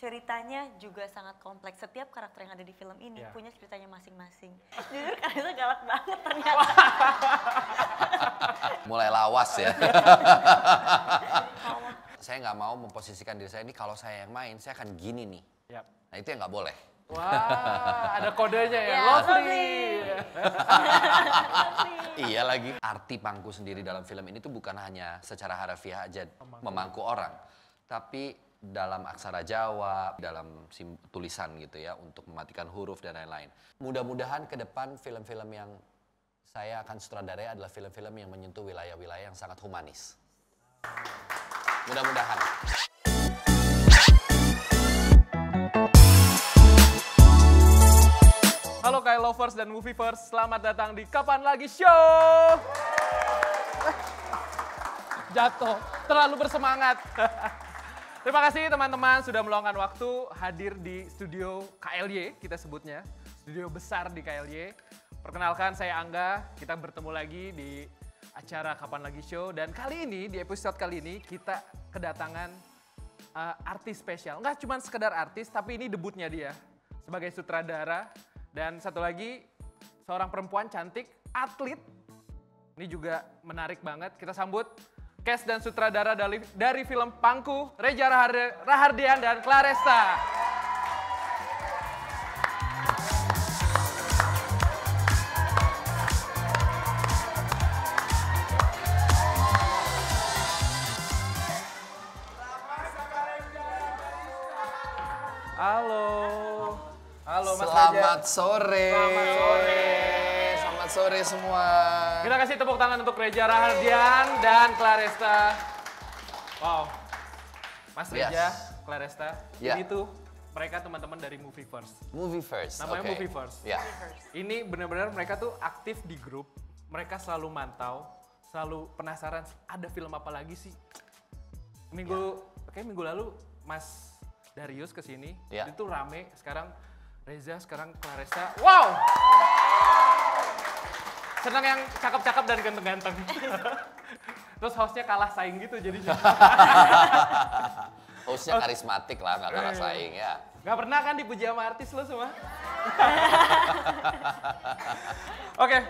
ceritanya juga sangat kompleks. Setiap karakter yang ada di film ini punya ceritanya masing-masing. Jujur Clarissa galak banget ternyata. Mulai lawas ya. Saya nggak mau memposisikan diri saya ini kalau saya yang main, saya akan gini nih. Nah itu yang nggak boleh. Wah, ada kodenya ya, lovely. Iya lagi. Arti pangku sendiri dalam film ini tuh bukan hanya secara harafiah aja memangku orang, tapi dalam aksara Jawa, dalam tulisan gitu ya, untuk mematikan huruf dan lain-lain. Mudah-mudahan ke depan film-film yang saya akan sutradarai adalah film-film yang menyentuh wilayah-wilayah yang sangat humanis. Mudah-mudahan. Halo Kai Lovers dan Movievers, selamat datang di Kapan Lagi Show. Jatuh, terlalu bersemangat. Terima kasih teman-teman sudah meluangkan waktu hadir di studio KLY, kita sebutnya. Studio besar di KLY. Perkenalkan saya Angga, kita bertemu lagi di acara Kapan Lagi Show. Dan kali ini, di episode kali ini, kita kedatangan artis spesial. Nggak cuma sekedar artis, tapi ini debutnya dia sebagai sutradara. Dan satu lagi, seorang perempuan cantik, atlet. Ini juga menarik banget. Kita sambut cast dan sutradara dari film Pangku, Reza Rahardian dan Claresta. Halo. Halo Mas Selamat Reza. sore. Selamat sore. Selamat sore semua. Kita kasih tepuk tangan untuk Reza Rahardian dan Claresta. Wow. Mas Reza, Claresta. Ini tuh mereka teman-teman dari Movievers. Movievers. Namanya Movievers. Ya. Ini benar-benar mereka tuh aktif di grup. Mereka selalu mantau, selalu penasaran ada film apa lagi sih. Kayak minggu lalu Mas Darius kesini, itu rame. Sekarang Reza, sekarang Claresta. Wow! Senang yang cakep-cakep dan ganteng-ganteng. Terus hostnya kalah saing gitu jadinya. Hostnya karismatik lah, nggak kalah saing ya. Gak pernah kan dipuji sama artis lo semua? Oke,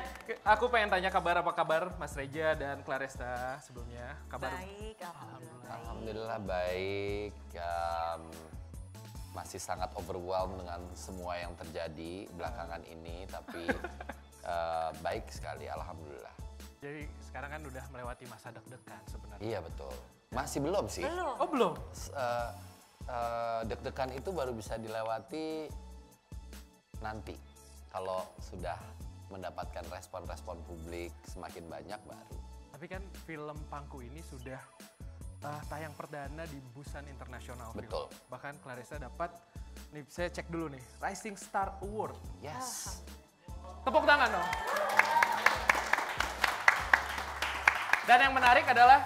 aku pengen tanya apa kabar Mas Reza dan Claresta sebelumnya. Kabar? Baik, alhamdulillah. Alhamdulillah baik. Masih sangat overwhelmed dengan semua yang terjadi belakangan ini, tapi baik sekali, alhamdulillah. Jadi sekarang kan udah melewati masa deg-degan sebenarnya. Iya betul. Masih belum sih. Belum. Oh belum? Deg-degan itu baru bisa dilewati nanti. Kalau sudah mendapatkan respon-respon publik semakin banyak baru. Tapi kan film Pangku ini sudah tayang perdana di Busan International Film. Betul. Bahkan Claresta dapat, nih saya cek dulu nih, Rising Star Award. Yes. Tepuk tangan dong. Dan yang menarik adalah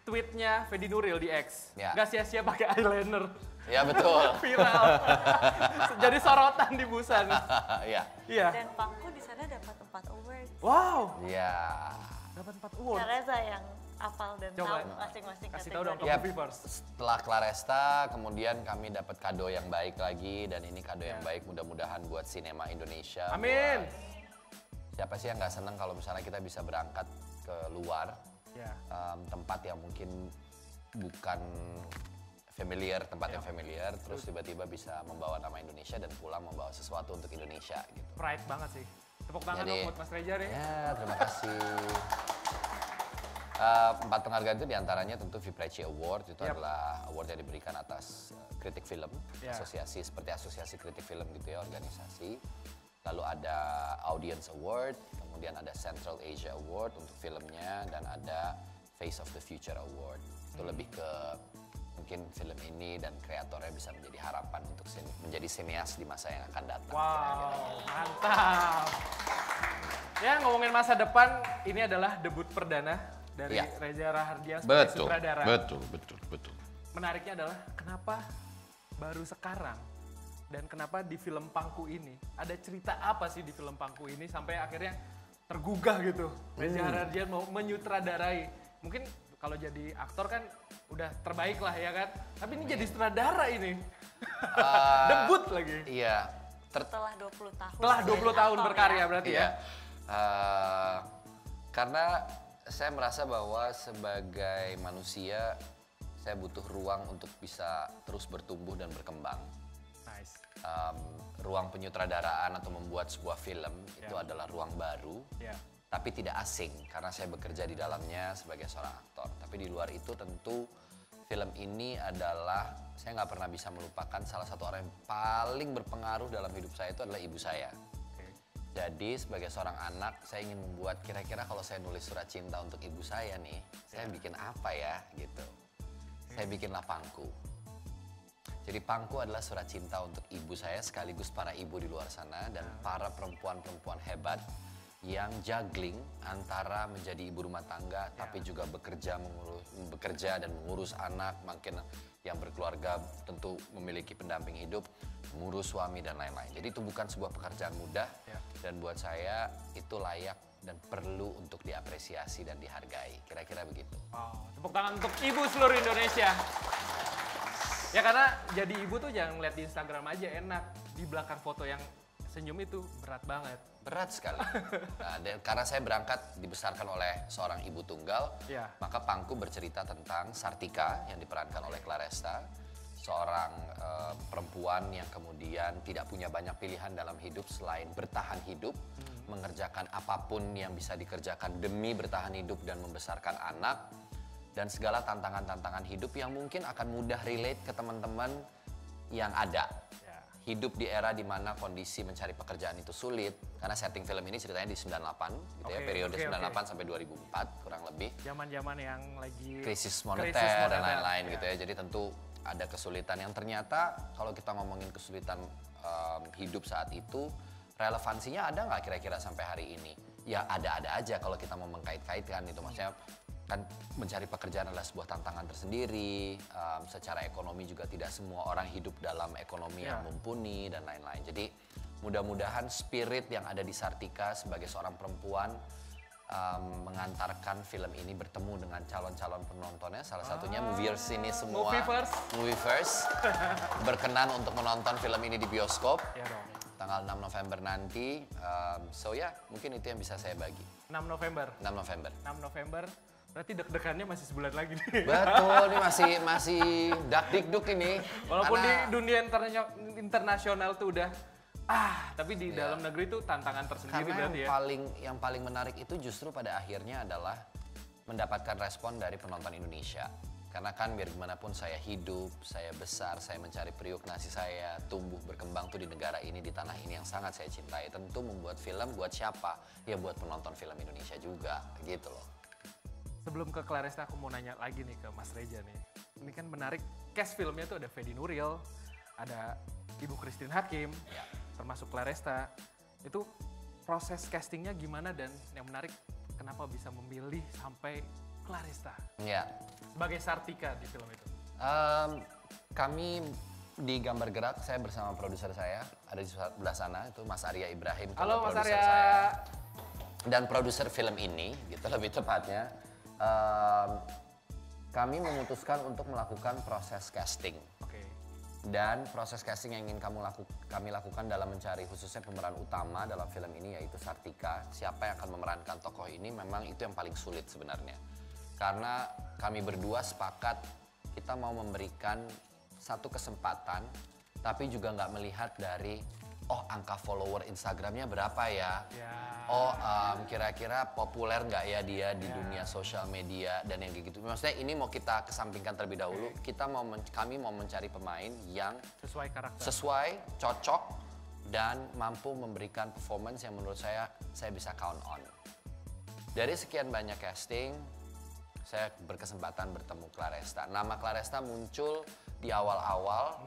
tweetnya Fedi Nuril di X. Ya. Gak sia-sia pakai eyeliner. Ya betul. Viral. Jadi sorotan di Busan. Iya. Iya. Dan Pangku di sana dapat 4 award. Wow. Iya. Dapat 4 award. Clarissa yang apal dan Coba, tahu masing-masing kasih tahu dong ke kategori. Ya, Movievers. setelah Claresta, kemudian kami dapat kado yang baik lagi, dan ini kado yang baik mudah-mudahan buat sinema Indonesia. Amin. Buat siapa sih yang nggak seneng kalau misalnya kita bisa berangkat ke luar, tempat yang mungkin bukan familiar, tempat yang familiar, terus tiba-tiba bisa membawa nama Indonesia dan pulang membawa sesuatu untuk Indonesia gitu. Pride banget sih. Tepuk tangan Jadi, dong buat Mas Reza nih. Ya, terima kasih. 4 penghargaan itu diantaranya tentu Vipreci Award, itu adalah award yang diberikan atas kritik film, asosiasi seperti asosiasi kritik film gitu ya, organisasi. Lalu ada Audience Award, kemudian ada Central Asia Award untuk filmnya, dan ada Face of the Future Award. Itu lebih ke mungkin film ini dan kreatornya bisa menjadi harapan untuk menjadi sineas di masa yang akan datang. Wow, mantap. Ya ngomongin masa depan, ini adalah debut perdana dari Reza Rahardian sebagai sutradara. Betul. Menariknya adalah kenapa baru sekarang dan kenapa di film Pangku ini, ada cerita apa sih di film Pangku ini sampai akhirnya tergugah gitu. Reza Rahardian mau menyutradarai. Mungkin kalau jadi aktor kan udah terbaik lah ya kan, tapi ini jadi sutradara ini. Debut lagi. Iya. Setelah 20 tahun. Setelah 20 tahun aktor berkarya ya. berarti Iya. ya? Karena saya merasa bahwa sebagai manusia, saya butuh ruang untuk bisa terus bertumbuh dan berkembang. Nice. Ruang penyutradaraan atau membuat sebuah film itu adalah ruang baru, tapi tidak asing karena saya bekerja di dalamnya sebagai seorang aktor. Tapi di luar itu tentu film ini adalah, saya nggak pernah bisa melupakan salah satu orang yang paling berpengaruh dalam hidup saya itu adalah ibu saya. Jadi sebagai seorang anak, saya ingin membuat kira-kira kalau saya nulis surat cinta untuk ibu saya nih, saya bikin apa ya gitu. Saya bikinlah Pangku. Jadi Pangku adalah surat cinta untuk ibu saya sekaligus para ibu di luar sana dan para perempuan-perempuan hebat yang juggling antara menjadi ibu rumah tangga tapi juga bekerja dan mengurus anak, makin yang berkeluarga tentu memiliki pendamping hidup, mengurus suami dan lain-lain. Jadi itu bukan sebuah pekerjaan mudah dan buat saya itu layak dan perlu untuk diapresiasi dan dihargai. Kira-kira begitu. Wow, tepuk tangan untuk ibu seluruh Indonesia. Ya karena jadi ibu tuh jangan ngeliat di Instagram aja enak. Di belakang foto yang senyum itu berat banget. Berat sekali. Nah, karena saya berangkat dibesarkan oleh seorang ibu tunggal, maka Pangku bercerita tentang Sartika yang diperankan oleh Claresta, seorang perempuan yang kemudian tidak punya banyak pilihan dalam hidup selain bertahan hidup, mengerjakan apapun yang bisa dikerjakan demi bertahan hidup dan membesarkan anak, dan segala tantangan-tantangan hidup yang mungkin akan mudah relate ke teman-teman yang ada. Hidup di era di mana kondisi mencari pekerjaan itu sulit, karena setting film ini ceritanya di 98 gitu ya, periode 98 sampai 2004 kurang lebih. Zaman-zaman yang lagi krisis moneter dan lain-lain gitu ya. Jadi tentu ada kesulitan yang ternyata kalau kita ngomongin kesulitan hidup saat itu, relevansinya ada nggak kira-kira sampai hari ini? Ya ada-ada aja kalau kita mau mengkait-kaitkan itu, maksudnya kan mencari pekerjaan adalah sebuah tantangan tersendiri, secara ekonomi juga tidak semua orang hidup dalam ekonomi yang mumpuni dan lain-lain. Jadi mudah-mudahan spirit yang ada di Sartika sebagai seorang perempuan mengantarkan film ini bertemu dengan calon-calon penontonnya, salah satunya Movievers ini semua. Movievers berkenan untuk menonton film ini di bioskop tanggal 6 November nanti. So ya, mungkin itu yang bisa saya bagi. 6 November. 6 November. 6 November. Berarti deg-degannya masih sebulan lagi nih. Betul, ini masih dak-dikduk ini. Walaupun di dunia internasional tuh udah tapi di dalam negeri tuh tantangan tersendiri karena berarti yang paling menarik itu justru pada akhirnya adalah mendapatkan respon dari penonton Indonesia. Karena kan biar gimana pun saya hidup, saya besar, saya mencari periuk nasi saya, tumbuh berkembang tuh di negara ini, di tanah ini yang sangat saya cintai. Tentu membuat film buat siapa? Ya buat penonton film Indonesia juga, gitu loh. Sebelum ke Claresta, aku mau nanya lagi nih ke Mas Reja nih. Ini kan menarik, cast filmnya tuh ada Fedi Nuril, ada Ibu Christine Hakim, termasuk Claresta. Itu proses castingnya gimana dan yang menarik, kenapa bisa memilih sampai Claresta sebagai Sartika di film itu? Kami di Gambar Gerak, saya bersama produser saya, ada di sebelah sana, itu Mas Arya Ibrahim. Halo Mas Arya. Saya. Dan produser film ini, gitu lebih tepatnya. Kami memutuskan untuk melakukan proses casting. Dan proses casting yang ingin kami lakukan dalam mencari khususnya pemeran utama dalam film ini yaitu Sartika. Siapa yang akan memerankan tokoh ini memang itu yang paling sulit sebenarnya. Karena kami berdua sepakat kita mau memberikan satu kesempatan tapi juga nggak melihat dari angka follower Instagramnya berapa ya, kira-kira populer nggak ya dia di dunia sosial media dan yang kayak gitu. Maksudnya ini mau kita kesampingkan terlebih dahulu. Kami mau mencari pemain yang sesuai karakter, sesuai, cocok dan mampu memberikan performance yang menurut saya bisa count on. Dari sekian banyak casting, saya berkesempatan bertemu Claresta. Nama Claresta muncul di awal-awal.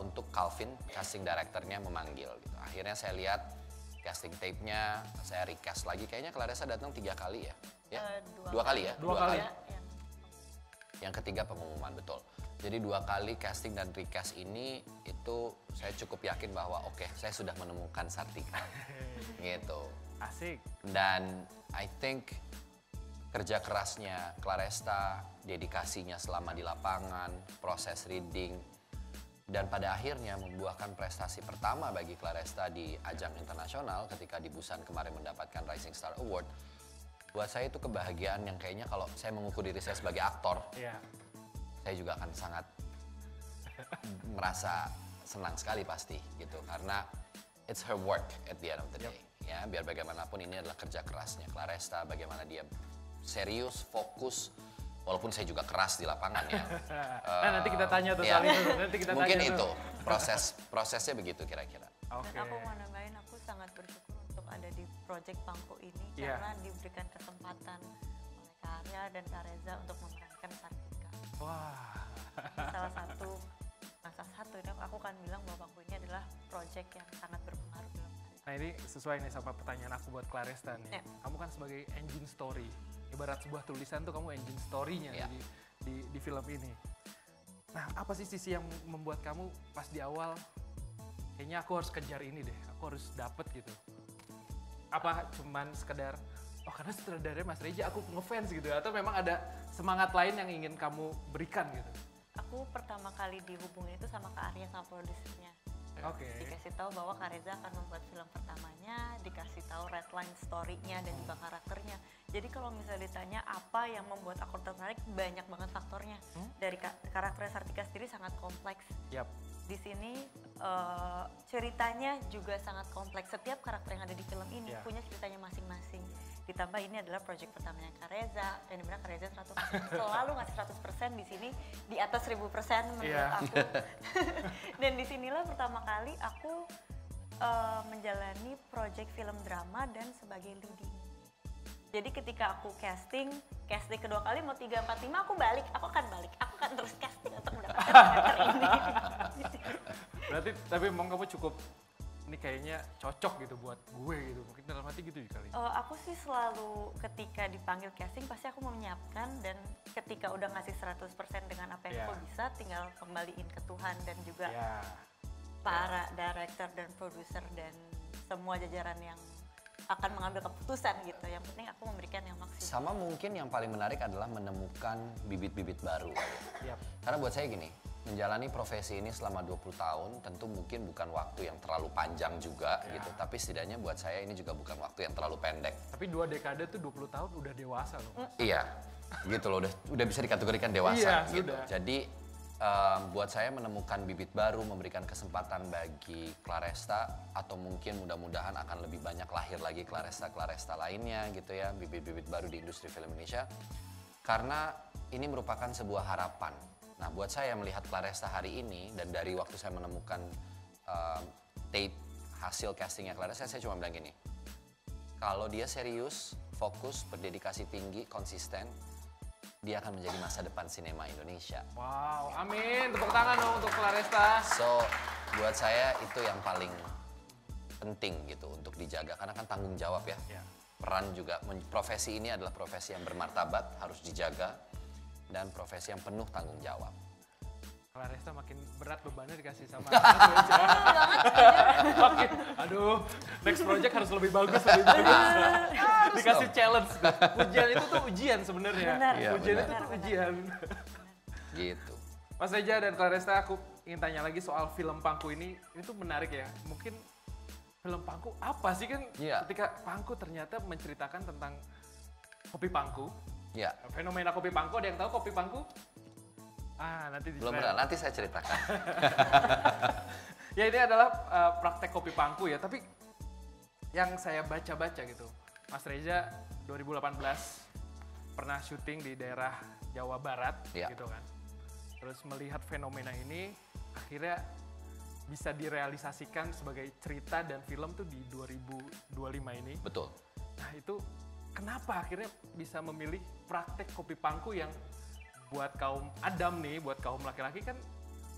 Untuk Calvin, casting directornya memanggil gitu. Akhirnya saya lihat casting tape-nya, saya recast lagi. Kayaknya Claresta datang 3 kali ya? Dua kali ya? Dua kali. Yang ketiga pengumuman, betul. Jadi 2 kali casting dan recast ini itu saya cukup yakin bahwa saya sudah menemukan Sartika. Gitu. Asik. Dan I think kerja kerasnya Claresta, dedikasinya selama di lapangan, proses reading, Dan pada akhirnya membuahkan prestasi pertama bagi Claresta di ajang internasional ketika di Busan kemarin mendapatkan Rising Star Award. Buat saya itu kebahagiaan yang kayaknya kalau saya mengukur diri saya sebagai aktor, saya juga akan sangat merasa senang sekali pasti gitu. Karena it's her work at the end of the day. Ya, biar bagaimanapun ini adalah kerja kerasnya Claresta, bagaimana dia serius, fokus, walaupun saya juga keras di lapangan ya. Nah, nanti kita tanya tuh soal itu. Nanti kita mungkin tanya itu prosesnya begitu kira-kira. Dan aku mau nambahin, aku sangat bersyukur untuk ada di project Pangku ini karena diberikan kesempatan oleh Kak Arya dan Kak Reza untuk memerankan Sartika. Wah. Salah satu ini aku kan bilang bahwa Pangku ini adalah project yang sangat berpengaruh dalam karir. Nah, ini sesuai nih sama pertanyaan aku buat Claresta nih. Kamu kan sebagai engine story. Ibarat sebuah tulisan tuh kamu engine story-nya di film ini. Nah, apa sih sisi yang membuat kamu pas di awal kayaknya aku harus kejar ini deh, aku harus dapet gitu? Apa cuman sekedar, oh karena sutradaranya Mas Reja aku ngefans gitu, atau memang ada semangat lain yang ingin kamu berikan gitu? Aku pertama kali dihubungin itu sama Kak Arya sama produsernya. Dikasih tahu bahwa Kak Reza akan membuat film pertamanya, dikasih tahu redline story-nya dan juga karakternya. Jadi kalau misalnya ditanya apa yang membuat aku tertarik, banyak banget faktornya. Dari karakter Sartika sendiri sangat kompleks. Di sini ceritanya juga sangat kompleks. Setiap karakter yang ada di film ini punya ceritanya masing-masing. Ditambah ini adalah proyek pertamanya Kak Reza, dan dimana Kak Reza selalu ngasih 100%, di sini di atas 1000% menurut aku. Dan disinilah pertama kali aku menjalani proyek film drama dan sebagai leading. Jadi ketika aku casting kedua kali mau 3, 4, 5 aku akan terus casting untuk mendapatkan karakter ini. Berarti tapi memang kamu cukup, ini kayaknya cocok gitu buat gue gitu, mungkin dalam hati gitu kali. Aku sih selalu ketika dipanggil casting pasti aku menyiapkan, dan ketika udah ngasih 100% dengan apa yang aku bisa, tinggal kembaliin ke Tuhan dan juga para director dan produser dan semua jajaran yang akan mengambil keputusan gitu. Yang penting aku memberikan yang maksimal. Sama mungkin yang paling menarik adalah menemukan bibit-bibit baru. Karena buat saya gini, menjalani profesi ini selama 20 tahun tentu mungkin bukan waktu yang terlalu panjang juga gitu. Tapi setidaknya buat saya ini juga bukan waktu yang terlalu pendek. Tapi 2 dekade tuh 20 tahun udah dewasa loh. Iya, gitu loh, udah bisa dikategorikan dewasa gitu. Sudah. Jadi buat saya menemukan bibit baru, memberikan kesempatan bagi Claresta, atau mungkin mudah-mudahan akan lebih banyak lahir lagi Claresta lainnya gitu ya, bibit-bibit baru di industri film Indonesia. Karena ini merupakan sebuah harapan. Nah, buat saya melihat Claresta hari ini, dan dari waktu saya menemukan tape hasil castingnya Claresta, saya cuma bilang gini, kalau dia serius, fokus, berdedikasi tinggi, konsisten, dia akan menjadi masa depan sinema Indonesia. Wow, amin. Tepuk tangan dong untuk Claresta. So, buat saya itu yang paling penting gitu untuk dijaga, karena kan tanggung jawab ya. Peran juga, profesi ini adalah profesi yang bermartabat, harus dijaga, dan profesi yang penuh tanggung jawab. Claresta makin berat bebannya dikasih sama Banget. aduh, next project harus lebih bagus. Dikasih challenge. Ujian itu tuh ujian sebenarnya. Ujian itu tuh ujian. Gitu. Mas Reja dan Claresta, aku ingin tanya lagi soal film Pangku ini tuh menarik ya. Mungkin film Pangku apa sih kan? Ketika Pangku ternyata menceritakan tentang kopi Pangku. Fenomena kopi Pangku, ada yang tahu kopi Pangku? Nanti belum pernah, nanti saya ceritakan. Ya, ini adalah praktek kopi Pangku ya, tapi yang saya baca-baca gitu, Mas Reza 2018 pernah syuting di daerah Jawa Barat gitu kan. Terus melihat fenomena ini, akhirnya bisa direalisasikan sebagai cerita dan film tuh di 2025 ini. Betul. Nah, itu kenapa akhirnya bisa memilih praktek kopi Pangku yang buat kaum Adam nih, buat kaum laki-laki kan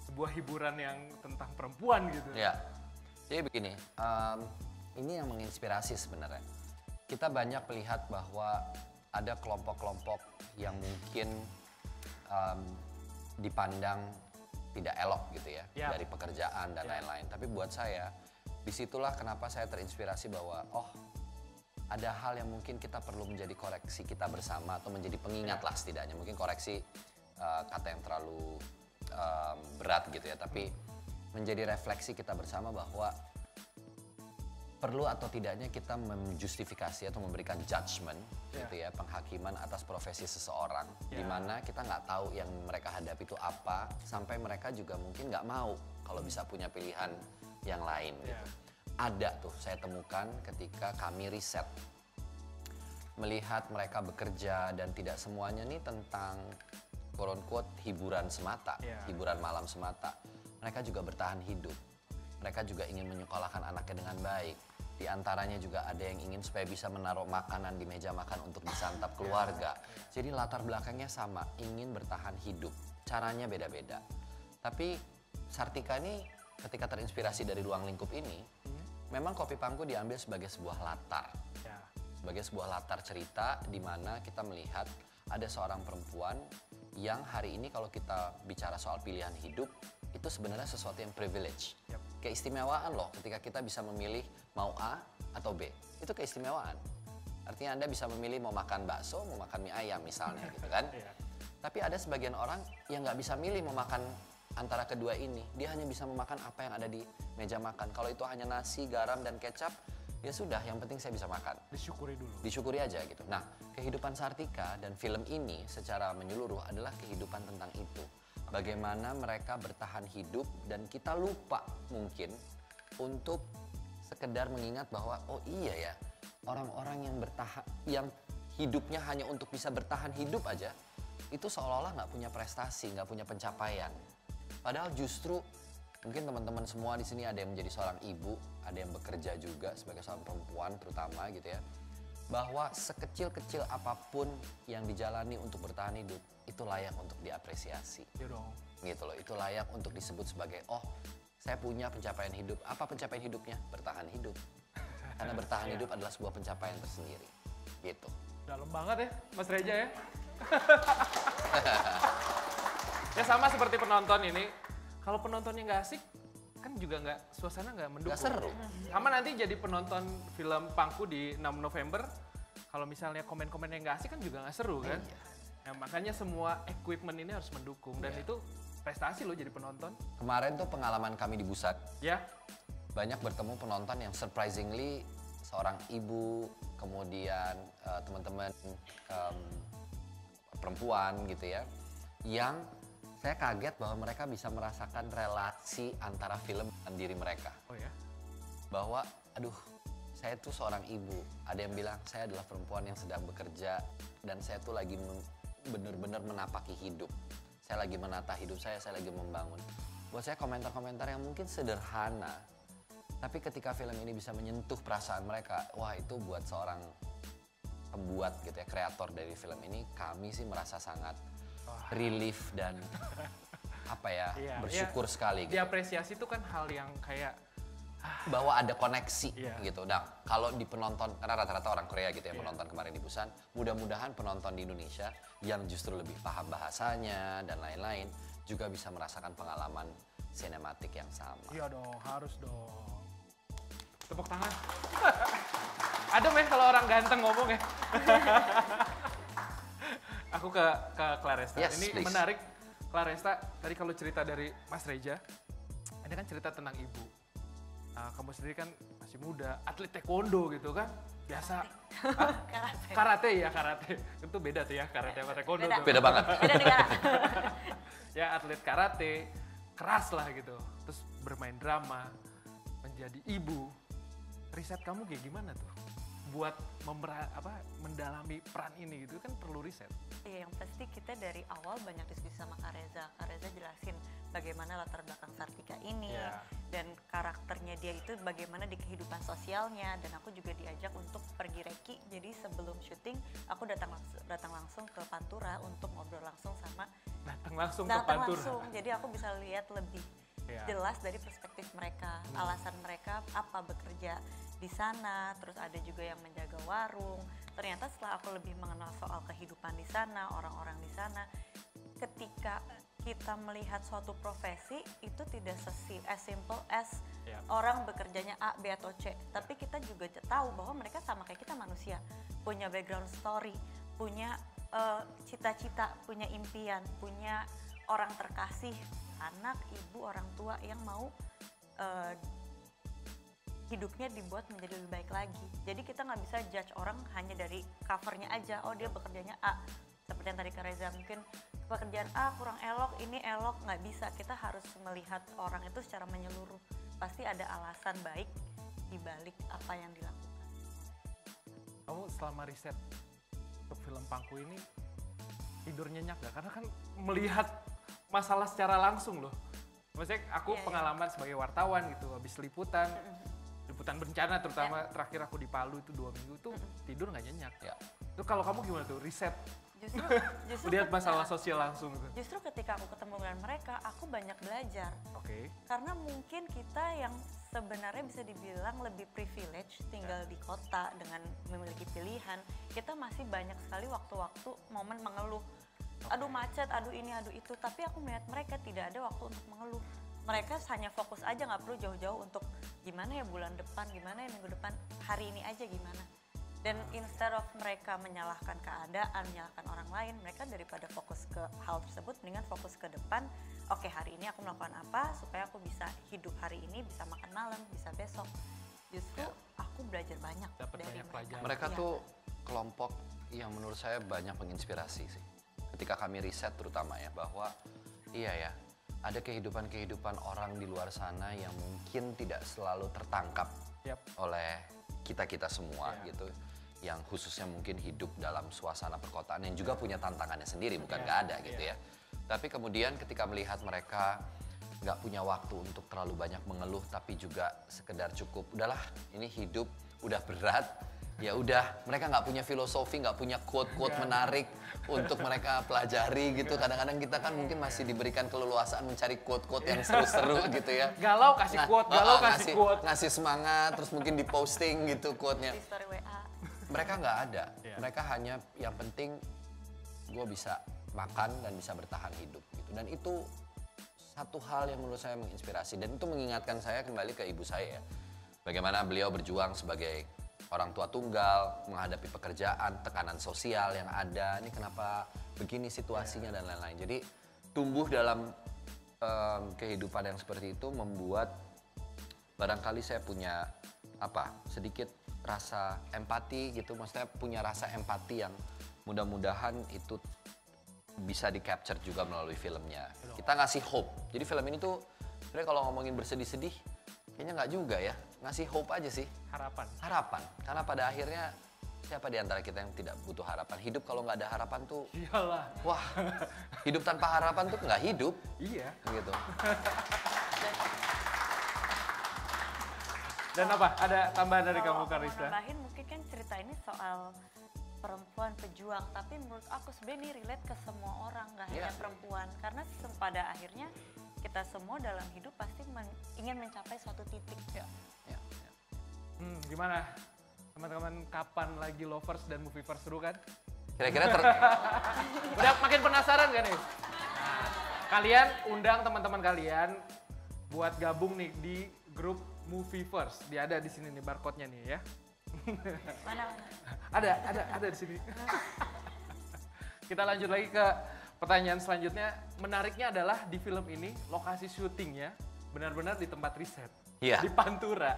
sebuah hiburan yang tentang perempuan gitu. Ya, jadi begini, ini yang menginspirasi sebenarnya. Kita banyak melihat bahwa ada kelompok-kelompok yang mungkin dipandang tidak elok gitu ya, dari pekerjaan dan lain-lain. Tapi buat saya, disitulah kenapa saya terinspirasi bahwa ada hal yang mungkin kita perlu menjadi koreksi kita bersama, atau menjadi pengingat lah setidaknya. Mungkin koreksi kata yang terlalu berat gitu ya, tapi menjadi refleksi kita bersama bahwa perlu atau tidaknya kita menjustifikasi atau memberikan judgement, gitu ya, penghakiman atas profesi seseorang, di mana kita nggak tahu yang mereka hadapi itu apa, sampai mereka juga mungkin nggak mau kalau bisa punya pilihan yang lain. Gitu. Ada tuh saya temukan ketika kami riset, melihat mereka bekerja dan tidak semuanya nih tentang quote-unquote hiburan semata, hiburan malam semata. Mereka juga bertahan hidup. Mereka juga ingin menyekolahkan anaknya dengan baik. Di antaranya juga ada yang ingin supaya bisa menaruh makanan di meja makan untuk disantap keluarga. Jadi latar belakangnya sama, ingin bertahan hidup. Caranya beda-beda. Tapi Sartika ini ketika terinspirasi dari ruang lingkup ini, memang Kopi Pangku diambil sebagai sebuah latar. Sebagai sebuah latar cerita di mana kita melihat ada seorang perempuan yang hari ini kalau kita bicara soal pilihan hidup, itu sebenarnya sesuatu yang privilege. Keistimewaan loh ketika kita bisa memilih mau A atau B. Itu keistimewaan. Artinya Anda bisa memilih mau makan bakso, mau makan mie ayam misalnya gitu kan. Tapi ada sebagian orang yang nggak bisa milih mau makan antara kedua ini. Dia hanya bisa memakan apa yang ada di meja makan. Kalau itu hanya nasi, garam, dan kecap, ya sudah, yang penting saya bisa makan. Disyukuri dulu. Disyukuri aja gitu. Nah, kehidupan Sartika dan film ini secara menyeluruh adalah kehidupan tentang itu. Bagaimana mereka bertahan hidup dan kita lupa mungkin untuk sekedar mengingat bahwa oh iya ya, orang-orang yang hidupnya hanya untuk bisa bertahan hidup aja, itu seolah-olah nggak punya prestasi, nggak punya pencapaian. Padahal justru mungkin teman-teman semua di sini ada yang menjadi seorang ibu, ada yang bekerja juga sebagai seorang perempuan terutama gitu ya. Bahwa sekecil-kecil apapun yang dijalani untuk bertahan hidup, itu layak untuk diapresiasi. Iya dong. Gitu loh, itu layak untuk disebut sebagai, oh saya punya pencapaian hidup. Apa pencapaian hidupnya? Bertahan hidup. Karena bertahan hidup adalah sebuah pencapaian tersendiri. Gitu. Dalam banget ya, Mas Reja ya. Ya sama seperti penonton ini, kalau penontonnya nggak asik, kan juga nggak, suasana nggak mendukung. Nggak seru. Sama nanti jadi penonton film Pangku di 6 November, kalau misalnya komen-komennya nggak asik kan juga nggak seru kan. Nah, makanya semua equipment ini harus mendukung dan itu prestasi loh jadi penonton. Kemarin tuh pengalaman kami di Busan. Ya. Banyak bertemu penonton yang surprisingly seorang ibu, kemudian teman-teman perempuan gitu ya, yang saya kaget bahwa mereka bisa merasakan relasi antara film dan diri mereka. Oh ya? Bahwa, aduh, saya tuh seorang ibu. Ada yang bilang, saya adalah perempuan yang sedang bekerja dan saya tuh lagi benar-benar menapaki hidup. Saya lagi menata hidup saya lagi membangun. Buat saya komentar-komentar yang mungkin sederhana, tapi ketika film ini bisa menyentuh perasaan mereka, wah itu buat seorang pembuat gitu ya, kreator dari film ini, kami sih merasa sangat relief dan apa ya, bersyukur sekali gitu. Diapresiasi itu kan hal yang kayak bahwa ada koneksi gitu. Nah, kalau di penonton, karena rata-rata orang Korea gitu ya menonton kemarin di Busan, mudah-mudahan penonton di Indonesia yang justru lebih paham bahasanya dan lain-lain juga bisa merasakan pengalaman sinematik yang sama. Iya dong, harus dong. Tepuk tangan. Adem ya kalau orang ganteng ngomong ya. Aku ke Claresta. Yes, ini please. Menarik, Claresta. Tadi kalau cerita dari Mas Reja, ini kan cerita tentang ibu. Kamu sendiri kan masih muda, atlet taekwondo gitu kan, biasa. Karate. Karate. Itu beda tuh ya, karate sama taekwondo. Beda. Tuh. Beda banget. Beda negara. Ya atlet karate, keras lah gitu. Terus bermain drama, menjadi ibu. Riset kamu kayak gimana tuh? Buat mendalami peran ini gitu kan perlu riset. Iya, yang pasti kita dari awal banyak diskusi sama Kak Reza. Kak Reza jelasin bagaimana latar belakang Sartika ini dan karakternya dia itu bagaimana di kehidupan sosialnya, dan aku juga diajak untuk pergi reki. Jadi sebelum syuting aku datang langsung ke Pantura untuk ngobrol langsung sama Datang langsung. Jadi aku bisa lihat lebih jelas dari perspektif mereka, alasan mereka apa bekerja di sana, terus ada juga yang menjaga warung. Ternyata setelah aku lebih mengenal soal kehidupan di sana, orang-orang di sana, ketika kita melihat suatu profesi itu tidak as simple as orang bekerjanya A, B atau C, tapi kita juga tahu bahwa mereka sama kayak kita manusia, punya background story, punya cita-cita, punya impian, punya orang terkasih, anak, ibu, orang tua yang mau hidupnya dibuat menjadi lebih baik lagi. Jadi kita nggak bisa judge orang hanya dari covernya aja. Oh dia bekerjanya A, seperti yang tadi Kak Reza, mungkin pekerjaan A kurang elok, ini elok, nggak bisa. Kita harus melihat orang itu secara menyeluruh. Pasti ada alasan baik di balik apa yang dilakukan. Kamu selama riset untuk film Pangku ini tidur nyenyak gak? Karena kan melihat masalah secara langsung loh. Maksudnya aku pengalaman sebagai wartawan gitu, habis liputan bencana terutama terakhir aku di Palu itu 2 minggu itu tidur nggak nyenyak. Itu kalau kamu gimana tuh riset? Justru lihat masalah sosial langsung gitu. Justru ketika aku ketemu dengan mereka, aku banyak belajar. Karena mungkin kita yang sebenarnya bisa dibilang lebih privilege tinggal di kota dengan memiliki pilihan, kita masih banyak sekali waktu-waktu momen mengeluh. Aduh macet, aduh ini, aduh itu. Tapi aku melihat mereka tidak ada waktu untuk mengeluh. Mereka hanya fokus aja, nggak perlu jauh-jauh untuk gimana ya bulan depan, gimana ya minggu depan, hari ini aja gimana. Dan instead of mereka menyalahkan keadaan, menyalahkan orang lain, mereka daripada fokus ke hal tersebut, mendingan fokus ke depan. Oke, hari ini aku melakukan apa supaya aku bisa hidup hari ini, bisa makan malam, bisa besok. Justru aku belajar banyak dari mereka. Mereka tuh kelompok yang menurut saya banyak menginspirasi sih. Ketika kami riset terutama ya, bahwa iya ya, ada kehidupan-kehidupan orang di luar sana yang mungkin tidak selalu tertangkap oleh kita-kita semua gitu. Yang khususnya mungkin hidup dalam suasana perkotaan yang juga punya tantangannya sendiri, bukan nggak ada gitu ya. Tapi kemudian ketika melihat mereka nggak punya waktu untuk terlalu banyak mengeluh, tapi juga sekedar cukup, udahlah ini hidup udah berat, ya udah, mereka nggak punya filosofi, nggak punya quote-quote menarik untuk mereka pelajari gitu. Kadang-kadang kita kan mungkin masih diberikan keleluasaan mencari quote-quote yang seru-seru gitu ya. Galau kasih quote, galau kasih quote. Ngasih semangat, terus mungkin diposting gitu quote-nya. Di story WA. Mereka nggak ada, mereka hanya yang penting gue bisa makan dan bisa bertahan hidup gitu. Dan itu satu hal yang menurut saya menginspirasi, dan itu mengingatkan saya kembali ke ibu saya ya. Bagaimana beliau berjuang sebagai orang tua tunggal, menghadapi pekerjaan, tekanan sosial yang ada, ini kenapa begini situasinya dan lain-lain. Jadi tumbuh dalam kehidupan yang seperti itu membuat barangkali saya punya sedikit rasa empati gitu, maksudnya punya rasa empati yang mudah-mudahan itu bisa di-capture juga melalui filmnya. Kita ngasih hope. Jadi film ini tuh sebenarnya kalau ngomongin bersedih-sedih, kayaknya nggak juga ya. Ngasih hope aja sih. Harapan. Karena pada akhirnya siapa di antara kita yang tidak butuh harapan? Hidup kalau nggak ada harapan tuh, iyalah. Wah, hidup tanpa harapan tuh nggak hidup. Iya. Gitu. Dan apa? Ada tambahan dari kamu, Karissa? Nambahin mungkin kan cerita ini soal perempuan pejuang, tapi menurut aku sebenarnya ini relate ke semua orang, nggak hanya perempuan. Karena pada akhirnya kita semua dalam hidup pasti ingin mencapai suatu titik. Gimana teman-teman, kapan lagi Lovers dan Movievers seru kan? Kira-kira udah makin penasaran kan nih? Nah, kalian undang teman-teman kalian buat gabung nih di grup Movievers. Dia ada di sini nih barcode-nya nih ya. Mana? Ada di sini. Kita lanjut lagi ke pertanyaan selanjutnya. Menariknya adalah di film ini lokasi syutingnya benar-benar di tempat riset. Di Pantura.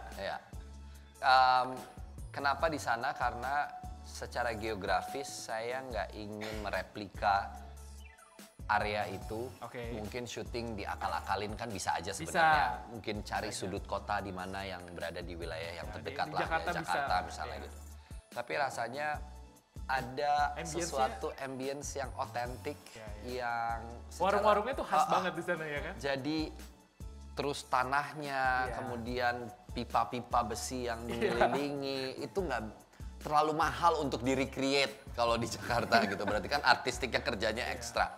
Kenapa di sana? Karena secara geografis saya nggak ingin mereplika area itu. Mungkin syuting diakal-akalin kan bisa aja sebenarnya. Mungkin cari sudut kota di mana yang berada di wilayah yang terdekat lah, Jakarta misalnya gitu. Tapi rasanya ada sesuatu ambience yang otentik, yang warung-warungnya tuh khas banget di sana ya kan? Jadi terus tanahnya, kemudian pipa-pipa besi yang mengelilingi, itu nggak terlalu mahal untuk di-recreate kalau di Jakarta gitu. Berarti kan artistiknya kerjanya ekstra.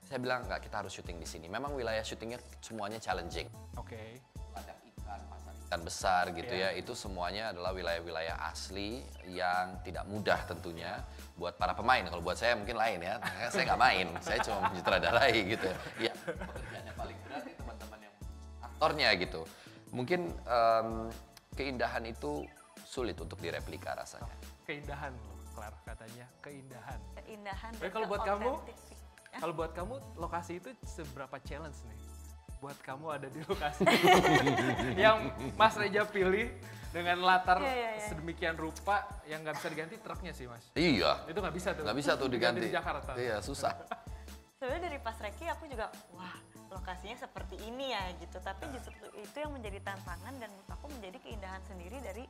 Saya bilang nggak, kita harus syuting di sini. Memang wilayah syutingnya semuanya challenging. Ladang ikan, pasar ikan besar gitu ya. Itu semuanya adalah wilayah-wilayah asli yang tidak mudah tentunya buat para pemain. Kalau buat saya mungkin lain ya. Saya nggak main, saya cuma menyutradarai gitu. Ya, pekerjaannya paling berat ya teman-teman yang aktornya gitu. Mungkin keindahan itu sulit untuk direplika rasanya. Keindahan loh, Clara katanya. Keindahan. Keindahan. Kalau buat kamu, lokasi itu seberapa challenge nih? buat kamu ada di lokasi yang Mas Reja pilih dengan latar sedemikian rupa yang nggak bisa diganti truknya sih Mas. Iya. Itu nggak bisa tuh. Nggak bisa tuh diganti. Di Jakarta. Iya susah. Sebenarnya dari pas Reki aku juga wah lokasinya seperti ini ya gitu. Tapi justru itu yang menjadi tantangan dan menurut aku menjadi keindahan sendiri dari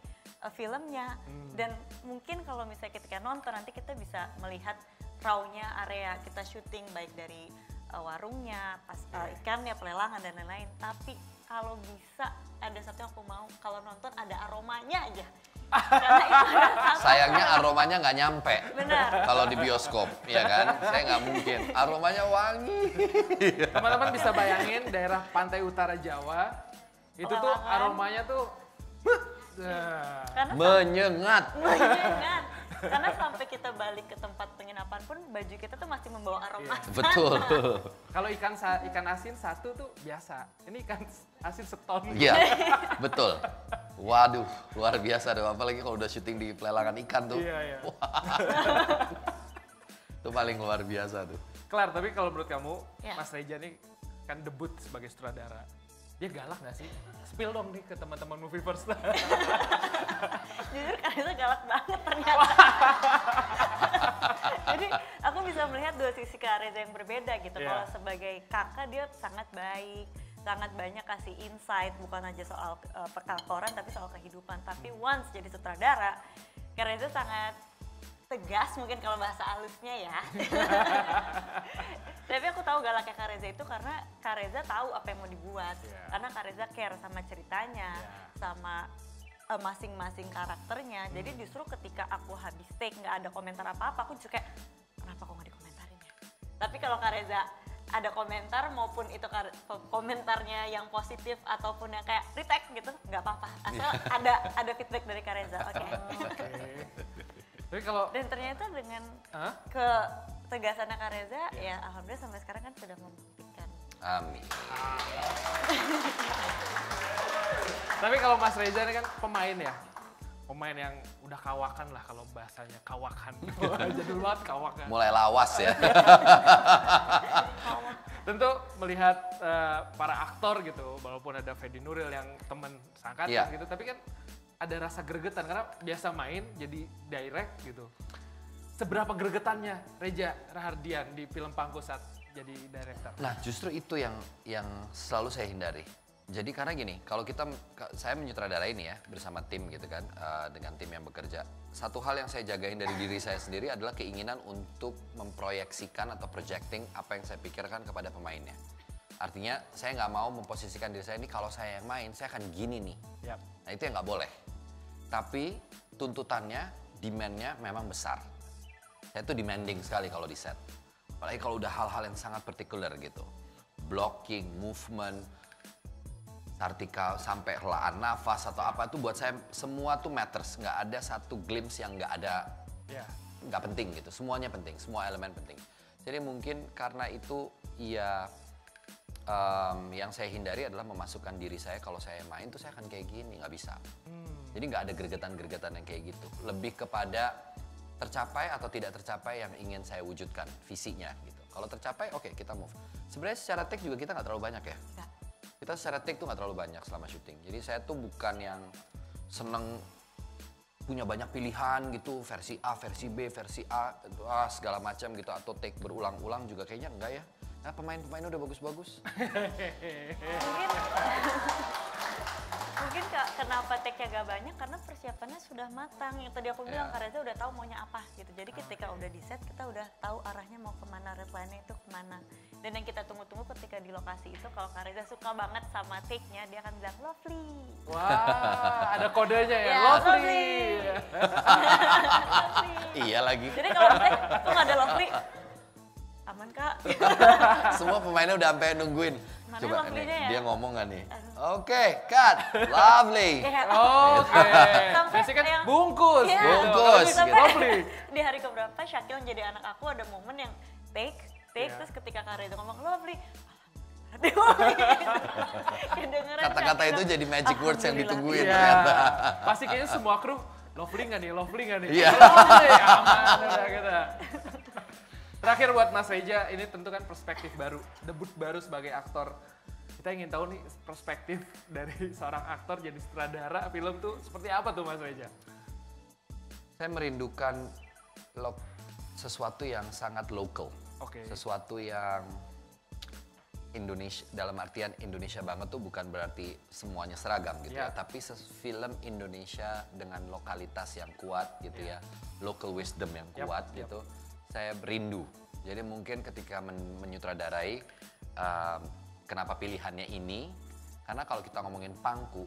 filmnya. Dan mungkin kalau misalnya ketika nonton nanti kita bisa melihat raw-nya area kita syuting baik dari warungnya, pas ikannya, pelelangan dan lain-lain. Tapi kalau bisa ada satu yang aku mau kalau nonton ada aromanya aja. Karena itu ada Sayangnya aromanya nggak nyampe. Benar. Kalau di bioskop, ya kan? Saya nggak mungkin. Aromanya wangi. Teman-teman bisa bayangin daerah pantai utara Jawa, itu tuh aromanya tuh menyengat. menyengat. Karena sampai kita balik ke tempat penginapan pun baju kita tuh masih membawa aroma. Betul. Kalau ikan asin satu tuh biasa. Ini ikan asin seton. Iya, betul. Waduh, luar biasa deh. Apalagi kalau udah syuting di pelelangan ikan tuh. Iya. Itu paling luar biasa tuh. Klar, tapi kalau menurut kamu, Mas Reja nih kan debut sebagai sutradara. Dia galak gak sih? Spill dong nih ke teman-teman Movieverse. Jujur Kareza galak banget ternyata. Jadi aku bisa melihat dua sisi Kareza yang berbeda gitu. Kalau sebagai kakak dia sangat baik, sangat banyak kasih insight, bukan aja soal perkantoran tapi soal kehidupan. Tapi once jadi sutradara, Kareza sangat tegas mungkin kalau bahasa halusnya ya. Tapi aku tahu galaknya Kareza itu karena Kareza tahu apa yang mau dibuat. Karena Kareza care sama ceritanya, sama masing-masing karakternya. Jadi justru ketika aku habis take nggak ada komentar apa-apa, aku juga kayak kenapa kok nggak dikomentarin ya? Tapi kalau Kareza ada komentar maupun itu komentarnya yang positif ataupun yang kayak retake gitu, nggak apa-apa. Asal ada feedback dari Kareza. Oke. Tapi kalau dan ternyata dengan ketegasannya Kareza, ya alhamdulillah sampai sekarang kan sudah membuktikan. Amin. Tapi kalau Mas Reza ini kan pemain ya, pemain yang udah kawakan lah kalau bahasanya kawakan. Jadul banget kawakan. Mulai lawas ya. Tentu melihat para aktor gitu, walaupun ada Fedi Nuril yang teman seangkatan gitu, tapi kan ada rasa gregetan karena biasa main jadi direct gitu. Seberapa gregetannya Reja Rahardian di film Pangku saat jadi director? Nah justru itu yang selalu saya hindari. Jadi karena gini, kalau saya menyutradarai ini ya bersama tim gitu kan, dengan tim yang bekerja. Satu hal yang saya jagain dari diri saya sendiri adalah keinginan untuk memproyeksikan atau projecting apa yang saya pikirkan kepada pemainnya. Artinya saya nggak mau memposisikan diri saya ini kalau saya yang main, saya akan gini nih. Yep. Nah itu yang nggak boleh. Tapi tuntutannya, demand-nya memang besar. Saya tuh demanding sekali kalau di set. Apalagi kalau udah hal-hal yang sangat partikular gitu. Blocking, movement, vertikal, sampai helaan nafas atau apa itu buat saya semua tuh matters. Nggak ada satu glimpse yang nggak ada, nggak penting gitu. Semuanya penting, semua elemen penting. Jadi mungkin karena itu ya yang saya hindari adalah memasukkan diri saya kalau saya main tuh saya akan kayak gini, nggak bisa. Jadi nggak ada gregetan-gregetan yang kayak gitu. Lebih kepada tercapai atau tidak tercapai yang ingin saya wujudkan, visinya gitu. Kalau tercapai, oke, kita move. Sebenarnya secara take juga kita nggak terlalu banyak ya. Kita secara take tuh nggak terlalu banyak selama syuting. Jadi saya tuh bukan yang seneng punya banyak pilihan gitu, versi A, versi B, versi A, segala macam gitu. Atau take berulang-ulang juga kayaknya enggak ya. Nah pemain-pemainnya udah bagus-bagus. Mungkin kenapa take-nya gak banyak karena persiapannya sudah matang. Yang tadi aku bilang Kareza udah tahu maunya apa gitu. Jadi ketika udah di set kita udah tahu arahnya mau kemana, redline-nya itu kemana. Dan yang kita tunggu-tunggu ketika di lokasi itu kalau Kareza suka banget sama take-nya dia akan bilang lovely. Wah, ada kodenya ya, lovely. Lovely. Iya lagi. Jadi kalau take tuh gak ada lovely. Aman Kak. Semua pemainnya udah sampai nungguin. Mana Coba nih, lovely-nya ya? dia ngomong gak nih? Oke, cut. Lovely. Oke. Biasanya kan bungkus. Iya. Bungkus, Sampai gitu. Lovely. di hari keberapa Syakil jadi anak aku ada momen yang take terus ketika Kareza ngomong lovely. Kata-kata itu jadi magic words yang ditungguin Iya. ternyata. Pasti kayaknya semua kru lovely nggak nih, lovely nggak nih? Iya. Lovely, aman udah kita. Terakhir buat Mas Reja, ini tentu kan perspektif baru, debut baru sebagai aktor. kita ingin tahu nih perspektif dari seorang aktor jadi sutradara film tuh seperti apa tuh Mas Reza? Saya merindukan sesuatu yang sangat lokal. Sesuatu yang Indonesia, dalam artian Indonesia banget tuh bukan berarti semuanya seragam gitu ya, tapi film Indonesia dengan lokalitas yang kuat gitu ya, local wisdom yang kuat gitu, saya rindu. Jadi mungkin ketika menyutradarai, kenapa pilihannya ini, karena kalau kita ngomongin pangku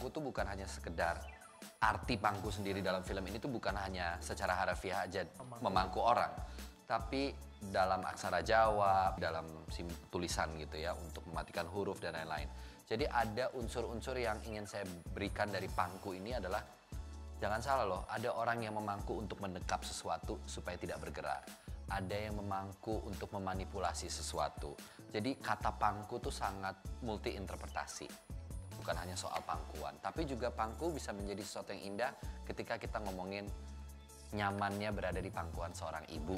tuh bukan hanya sekedar arti pangku sendiri dalam film ini tuh bukan hanya secara harafiah aja memangku orang, tapi dalam aksara Jawa, dalam tulisan gitu ya, untuk mematikan huruf dan lain-lain. Jadi ada unsur-unsur yang ingin saya berikan dari pangku ini adalah, jangan salah loh, ada orang yang memangku untuk mendekap sesuatu supaya tidak bergerak. Ada yang memangku untuk memanipulasi sesuatu. Jadi kata pangku tuh sangat multi interpretasi. Bukan hanya soal pangkuan, tapi juga pangku bisa menjadi sesuatu yang indah ketika kita ngomongin nyamannya berada di pangkuan seorang ibu.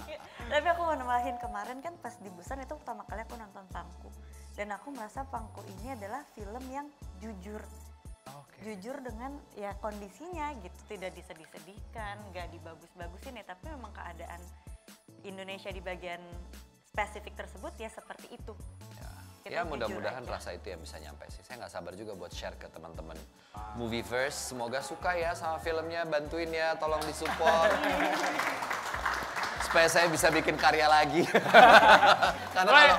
Tapi aku mau nambahin, kemarin kan pas di Busan itu pertama kali aku nonton Pangku. Dan aku merasa Pangku ini adalah film yang jujur. Jujur dengan ya kondisinya gitu, tidak disedih-sedihkan, nggak dibagus-bagusin ya, tapi memang keadaan Indonesia di bagian spesifik tersebut ya seperti itu. Ya mudah-mudahan rasa itu yang bisa nyampe sih. Saya nggak sabar juga buat share ke teman-teman Movieverse. Semoga suka ya sama filmnya, bantuin ya, tolong disupport. Supaya saya bisa bikin karya lagi. Karena kalau,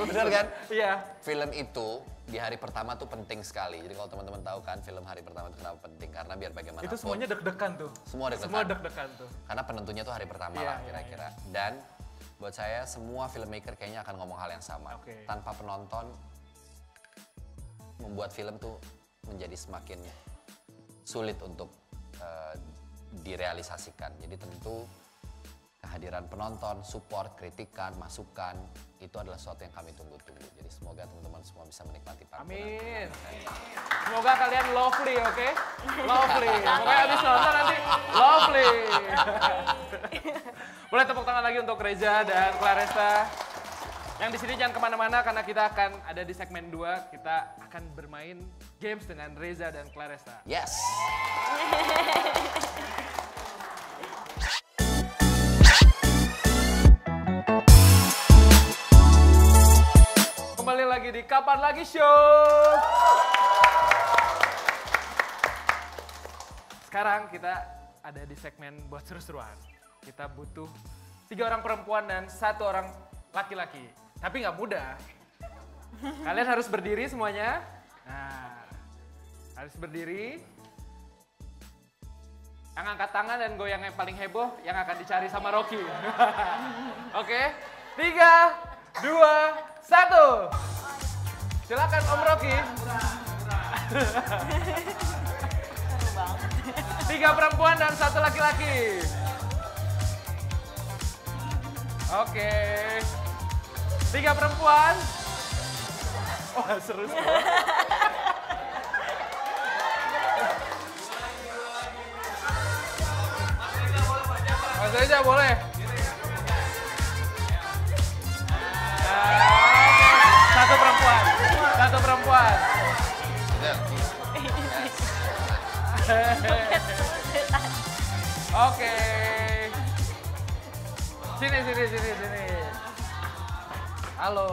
bener kan? Iya. Film itu di hari pertama tuh penting sekali. Jadi kalau teman-teman tahu kan film hari pertama itu kenapa penting? Karena biar bagaimanapun. Itu semuanya deg-degan tuh. Semua deg-degan tuh. Karena penentunya tuh hari pertama lah kira-kira. Dan buat saya semua filmmaker kayaknya akan ngomong hal yang sama. Tanpa penonton, membuat film tuh menjadi semakin sulit untuk direalisasikan. Jadi tentu kehadiran penonton, support, kritikan, masukan, itu adalah sesuatu yang kami tunggu-tunggu. Jadi semoga teman-teman semua bisa menikmati Pangku. Amin. Semoga kalian lovely, oke? Lovely. Pokoknya habis nonton nanti lovely. Boleh tepuk tangan lagi untuk Reza dan Claresta. Yang di sini jangan kemana-mana karena kita akan ada di segmen 2. Kita akan bermain games dengan Reza dan Claresta. Yes. Kembali lagi di Kapan Lagi Show. Sekarang kita ada di segmen buat seru-seruan. Kita butuh 3 orang perempuan dan 1 orang laki-laki. Tapi nggak mudah. Kalian harus berdiri semuanya. Nah, harus berdiri. Yang angkat tangan dan goyang yang paling heboh yang akan dicari sama Rocky. Oke, 3, 2, 1. Silakan Om Rocky. 3 perempuan dan 1 laki-laki. Oke. 3 perempuan. Wah, seru semua. Mas Reza boleh. Satu perempuan. Oke. Sini. Halo.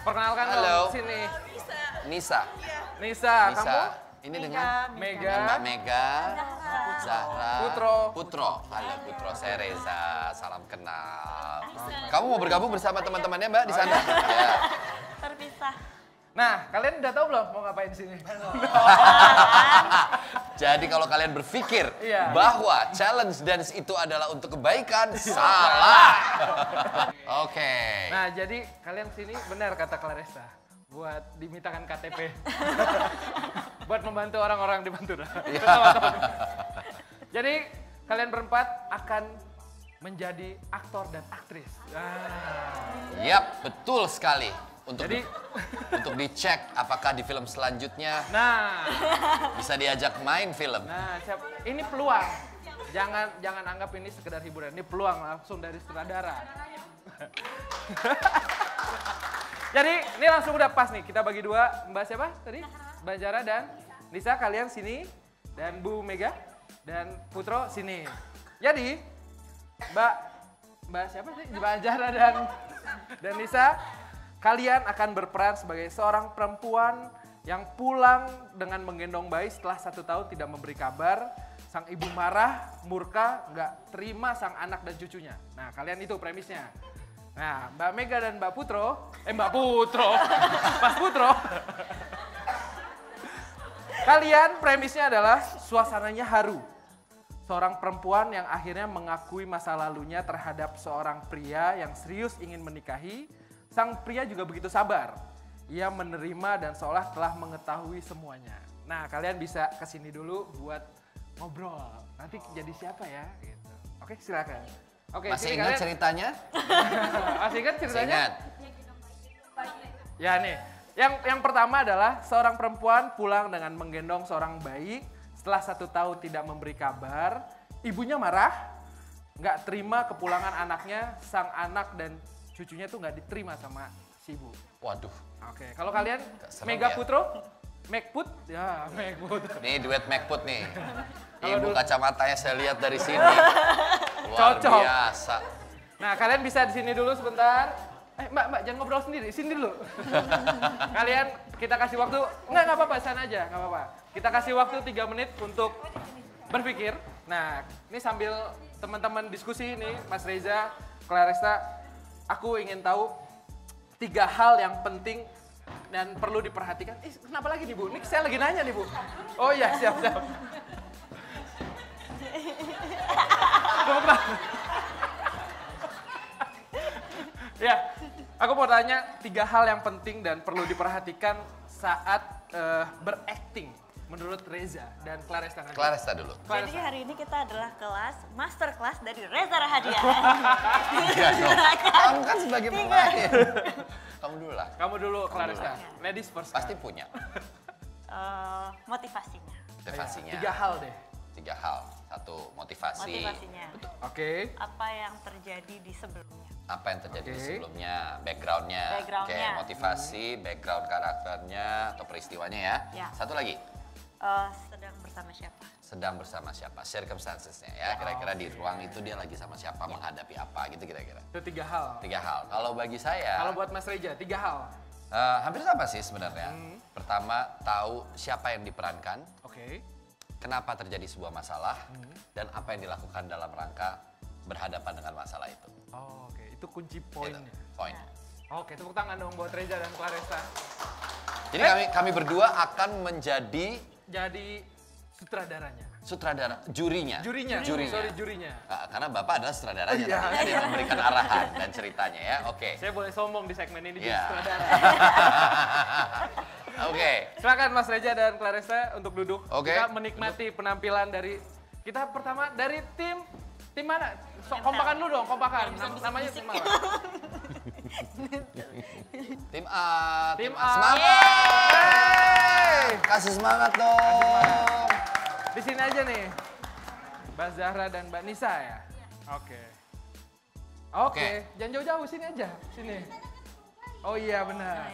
Perkenalkan dong, sini. Nisa. Kamu? Ini dengan Mega. Mbak Mega. Zahra. Putro. Halo Putro, saya Reza. Salam kenal. Kamu mau bergabung bersama teman-temannya Mbak di sana? Ya. Terpisah. Nah, kalian udah tahu belum mau ngapain di sini? Jadi kalau kalian berpikir bahwa challenge dance itu adalah untuk kebaikan, salah. Oke. Nah, jadi kalian sini benar kata Claresta, buat dimintakan KTP. Buat membantu orang-orang dibantu. Jadi kalian berempat akan menjadi aktor dan aktris. Yap, betul sekali. Untuk dicek apakah di film selanjutnya bisa diajak main film. Nah, ini peluang. Jangan anggap ini sekedar hiburan. Ini peluang langsung dari sutradara. Jadi ini langsung udah pas nih, kita bagi dua. Mbak siapa tadi? Mbak Zara dan Nisa, kalian sini. Dan Bu Mega dan Putro sini. Jadi Mbak siapa sih? Mbak Zara dan Nisa, kalian akan berperan sebagai seorang perempuan yang pulang dengan menggendong bayi setelah 1 tahun tidak memberi kabar. Sang ibu marah, murka, nggak terima sang anak dan cucunya. Nah, kalian itu premisnya. Nah, Mbak Mega dan Mas Putro. Kalian premisnya adalah suasananya haru. Seorang perempuan yang akhirnya mengakui masa lalunya terhadap seorang pria yang serius ingin menikahi. Sang pria juga begitu sabar. Ia menerima dan seolah telah mengetahui semuanya. Nah, kalian bisa kesini dulu buat ngobrol. Nanti jadi siapa ya? Gitu. Oke, silakan. Oke, masih ingat ceritanya? Masih ingat ceritanya? Ingat. Ya nih, yang pertama adalah seorang perempuan pulang dengan menggendong seorang bayi. Setelah 1 tahun tidak memberi kabar, ibunya marah, nggak terima kepulangan anaknya. Sang anak dan cucunya tuh nggak diterima sama si ibu. Waduh. Oke, kalau kalian ya. Mega Putro, Macput, ya Macput. Nih duet Macput nih. Kalau Ibu dulu- kacamatanya saya lihat dari sini. Luar Cocok. biasa. Nah, kalian bisa di sini dulu sebentar. Mbak, jangan ngobrol sendiri, sini dulu. Kalian, kita kasih waktu, nggak apa-apa, sana aja, nggak apa-apa. Kita kasih waktu 3 menit untuk berpikir. Nah, ini sambil teman-teman diskusi ini, Mas Reza, Claresta, aku ingin tahu 3 hal yang penting dan perlu diperhatikan. Kenapa lagi nih Bu? Ini saya lagi nanya nih Bu. Oh iya, siap. Ya, aku mau tanya 3 hal yang penting dan perlu diperhatikan saat berakting menurut Reza dan Claresta. Claresta dulu. Jadi hari ini kita adalah kelas master class dari Reza Rahadian. Iya dong. Kamu kan sebagai pemain. Kamu dulu lah. Kamu dulu Claresta. Ladies first. Pasti punya Motivasinya. motivasinya. 3 hal deh. 3 hal. 1, motivasi. Motivasinya. Oke. Apa yang terjadi di sebelumnya? Apa yang terjadi di Oke. sebelumnya, backgroundnya. Backgroundnya. Oke, motivasi, background karakternya atau peristiwanya ya. Ya. Satu lagi, Sedang bersama siapa? sedang bersama siapa, circumstancesnya ya. Kira-kira di ruang itu dia lagi sama siapa, menghadapi apa gitu kira-kira. Itu 3 hal. 3 hal. Kalau bagi saya, Kalau buat Mas Reza, 3 hal. hampir sama sih sebenarnya. Pertama, tahu siapa yang diperankan, Oke. kenapa terjadi sebuah masalah, dan apa yang dilakukan dalam rangka berhadapan dengan masalah itu. Oh, oke. Itu kunci poinnya. Itu, poin. Oke, tepuk tangan dong buat Reza dan Claresta. Jadi kami berdua akan menjadi Jadi sutradaranya. sutradara, jurinya. Jurinya. Sorry, jurinya. Nah, karena Bapak adalah sutradaranya, Oh, iya. tadi dia memberikan arahan dan ceritanya ya. Oke. Saya boleh sombong di segmen ini jadi Iya. sutradara. Oke. Silakan Mas Reza dan Claresta untuk duduk. Oke. Kita menikmati penampilan dari kita pertama dari tim mana? Kompakan dulu dong, kompakan. Namanya tim apa? Tim A. Tim A. Semangat. Kasih semangat dong. Di sini aja nih. Mbak Zahra dan Mbak Nisa ya. Oke. Oke, jangan jauh-jauh, sini aja. Sini. Oh iya benar.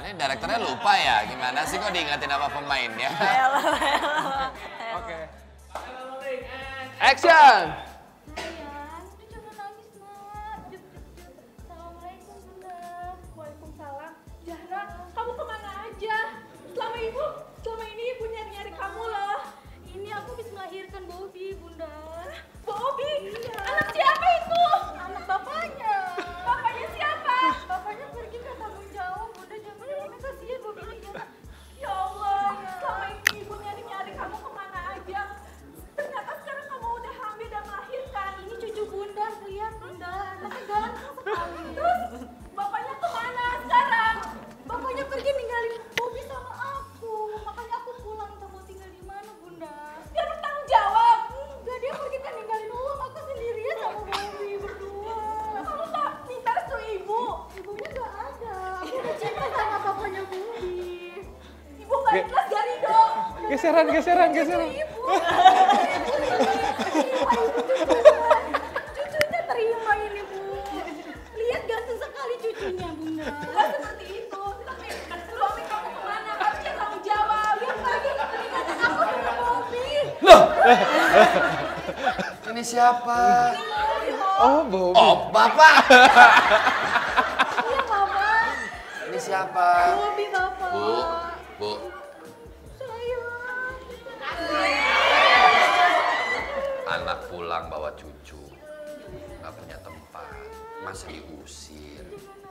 Ini direkturnya lupa ya. Gimana sih kok diingatin sama pemainnya? Oke. Action. Sayang, udah jangan nangis, Nak. Assalamualaikum, Bunda. Waalaikumsalam. Zahra, kamu kemana aja? Selama ini ibu nyari-nyari kamu loh. Ini aku habis melahirkan Bobby, Bunda. Bobby? Iya. Anak siapa itu? Anak bapaknya. Bapaknya siapa? Bapaknya pergi ke tanggung jawab, Bunda. Jangan kasihan Bobby ini. Ya Allah, selama ini ibu nyari-nyari kamu kemana aja? Ternyata sekarang kamu udah hamil dan melahirkan. Ini cucu Bunda, lihat Bunda. Anaknya ganteng sekali. Terus bapaknya kemana sekarang? Bapaknya pergi ninggalin Bobby sama aku. Makanya aku pulang. Entah mau tinggal di mana Bunda. Dia bertanggung jawab. Enggak, dia pergi kan ninggalin aku sendirian sama Bobby berdua. Kamu tak minta restu ibu? Ibunya gak ada. Aku udah cinta sama bapaknya Bobby. Ibu gak ikhlas dari dong. Geseran. Cucunya terima ini, Bu. Lihat ganteng sekali cucunya, Bunda. Gak seperti itu. Tapi suami kamu kemana? Harusnya kamu jawab. Yang lagi peningkatan aku dengan Bobby. Loh, Ini siapa? oh Bobby. Oh, Bapak. Iya, Mama. Ini siapa? Bobby, Bapak. Bu. Anak pulang bawa cucu, nggak punya tempat, masih diusir.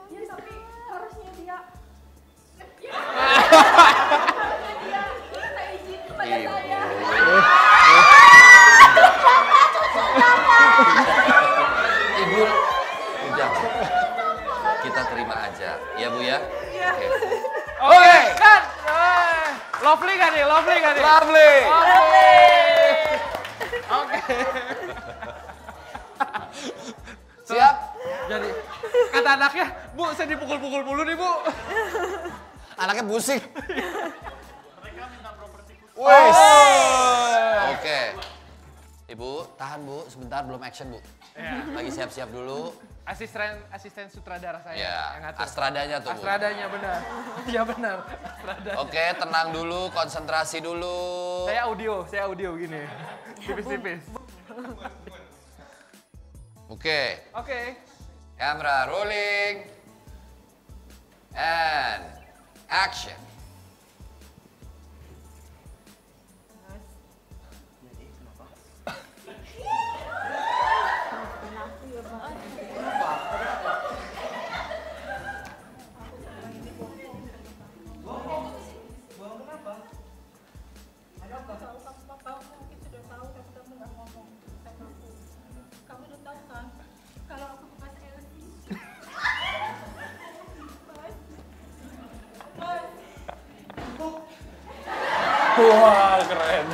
Ya, tapi harusnya dia. Minta izin kepada Ibu. saya. Ibu, udah. Kita terima aja, ya Bu ya. Oke. Oke, kan? Lovely kan nih? Lovely kan nih? Lovely. Oke. Siap. Jadi, kata anaknya, Bu, saya dipukul-pukul mulu nih, Bu. Anaknya pusing. Wes. Oke. Ibu, tahan Bu, sebentar belum action Bu. Ya. Lagi siap-siap dulu. Asisten sutradara saya Ya, yang ngatur. Astradanya tuh Bu. Astradanya benar. Iya benar. Astradanya. Oke, tenang dulu, konsentrasi dulu. Saya audio gini. Tipis-tipis. Oke, Oke. camera rolling. And action. Kamu udah tahu kan kalau aku bekas LC. Wah, keren.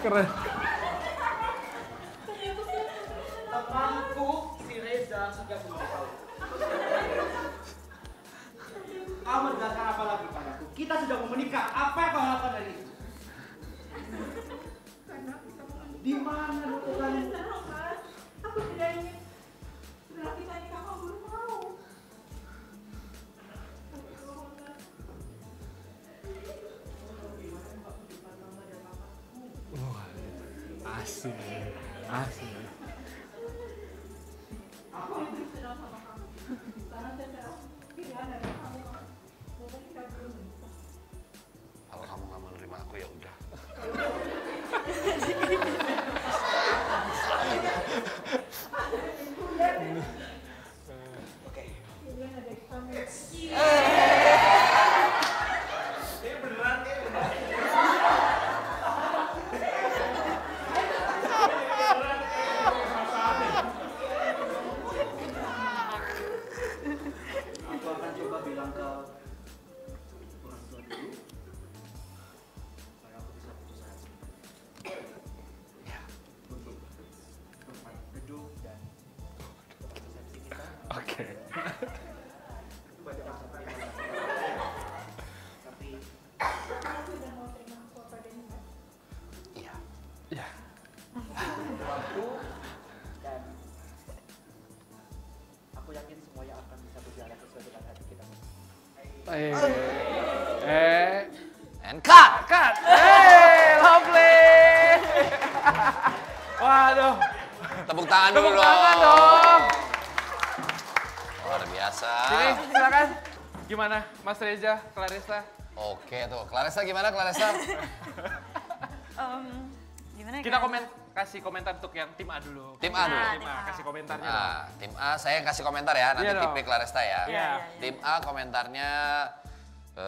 Keren. Temanku si Reza sudah memberitahu. Kau menjelaskan apa lagi padaku? Kita sudah mau menikah. Apa yang kau harapkan dari itu? Di mana dukunganmu? Aku tidak ingin setelah kita nikah kamu belum mau. Asik. Asik. Aku itu sudah sama kamu. Karena saya sudah pilihan dari kamu. Pokoknya kita belum menikah. Kalau kamu nggak menerima aku ya udah. Pilihan dari kamu. Aku akan coba bilang ke orang tua dulu. Supaya aku bisa putus asa sebentar. Ya. Untuk tempat duduk dan persepsi kita. Oke. Itu banyak masalah yang harus tapi Kamu sudah mau terima aku apa adanya. Iya. Ya. waktu dan aku yakin semuanya akan bisa berjalan sesuai dengan hati kita. And cut. Cut. Lovely. Waduh. Tepuk tangan dulu. Tepuk tangan dong. Luar biasa. Jadi silakan. Gimana Mas Reza, Clarissa? Oke tuh, Clarissa gimana Clarissa? Gimana Kita kan? kasih komentar untuk yang tim A dulu. Tim A dulu. Tim A, kasih komentarnya dong. Nah, tim A saya yang kasih komentar ya, nanti Iya dong. tim B Clarissa ya. Iya. Tim A komentarnya Itu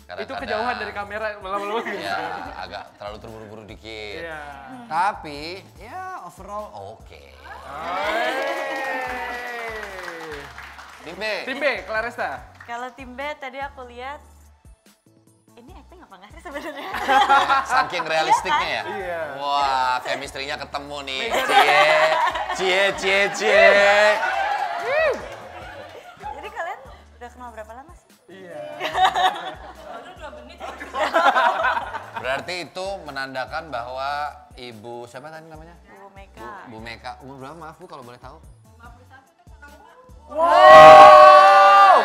kadang-kadang- kejauhan dari kamera lama-lama gitu. Ya, agak terlalu terburu-buru dikit. Iya. Tapi ya overall oke. Tim B. Tim B, Clarissa. Kalau tim B tadi aku lihat ini acting apa nggak sih sebenarnya? Saking realistiknya ya. Iya. Wah, chemistry-nya ketemu nih. Iya. Cie. Jadi kalian udah kenal berapa lama sih? Iya. Baru 2 menit. Berarti itu menandakan bahwa siapa tadi namanya? Bu Meka. Bu Meka. Umur berapa maaf Bu kalau boleh tahu? Wow.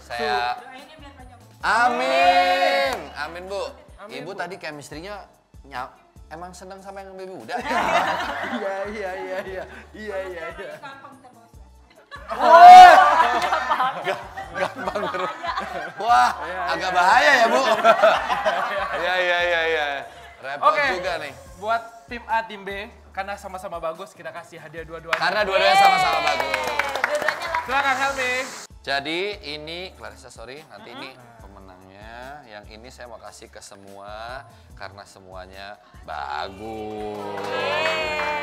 Saya Amin. Amin, Bu. Ibu tadi chemistry-nya emang senang sama yang lebih muda. Iya. Gampang terus. Wah, agak bahaya ya, Bu. Iya. Repot juga nih. Buat tim A, tim B, karena sama-sama bagus, kita kasih hadiah dua-duanya. Karena dua-duanya sama-sama bagus. Dua-duanya lah. Silakan Helmi. Jadi ini, Clarissa sorry, nanti ini pemenangnya. Yang ini saya mau kasih ke semua, karena semuanya bagus.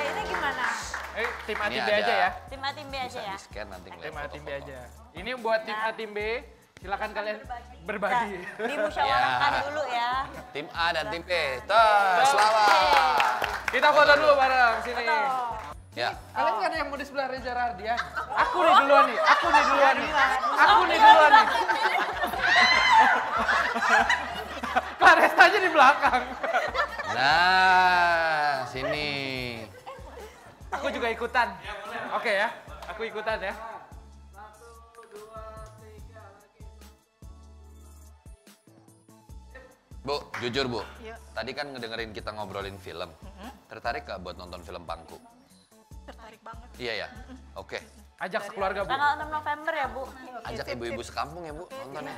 Ini gimana? Tim A, Ini tim B ada. aja ya. Tim A, tim B aja Bisa ya? di-scan nanti ngeliat Tim A, tim B foto-foto. aja. Ini buat tim A, tim B, silakan kalian berbagi. Dimusyawarahkan dulu ya. Tim A dan tim B, selamat. Kita foto dulu bareng sini. Ya, Kalian nggak ada yang mau di sebelah Reza Rardian? Aku nih duluan nih. Claresta aja di belakang. nah sini. Aku juga ikutan. Oke ya, aku ikutan ya. Bu, jujur Bu, tadi kan ngedengerin kita ngobrolin film. Tertarik gak buat nonton film Pangku? Tertarik banget. Iya ya? Oke. Ajak sekeluarga Bu. Tanggal 6 November ya, Bu? Ajak ibu-ibu sekampung ya Bu, nonton ya.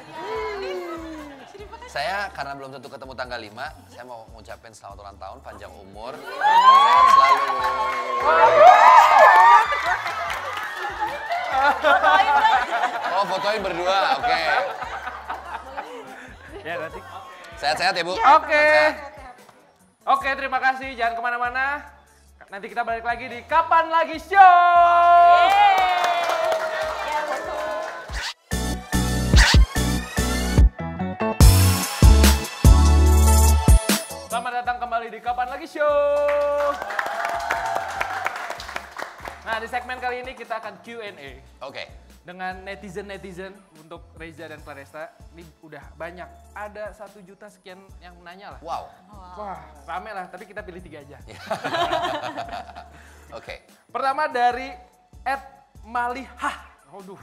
Saya karena belum tentu ketemu tanggal 5, saya mau ngucapin selamat ulang tahun, panjang umur, sehat selalu. Oh, fotoin berdua, oke. Ya nanti. Sehat-sehat ya Bu. Oke. Oke, terima kasih. Jangan kemana-mana. Nanti kita balik lagi di Kapan Lagi Show. Selamat datang kembali di Kapan Lagi Show. Nah, di segmen kali ini kita akan Q&A Oke. dengan netizen-netizen untuk Reza dan Claresta. Ini udah banyak, ada 1 juta sekian yang nanya lah. Wow. Wah, rame lah, tapi kita pilih 3 aja. Oke. Pertama dari @malihah. Aduh,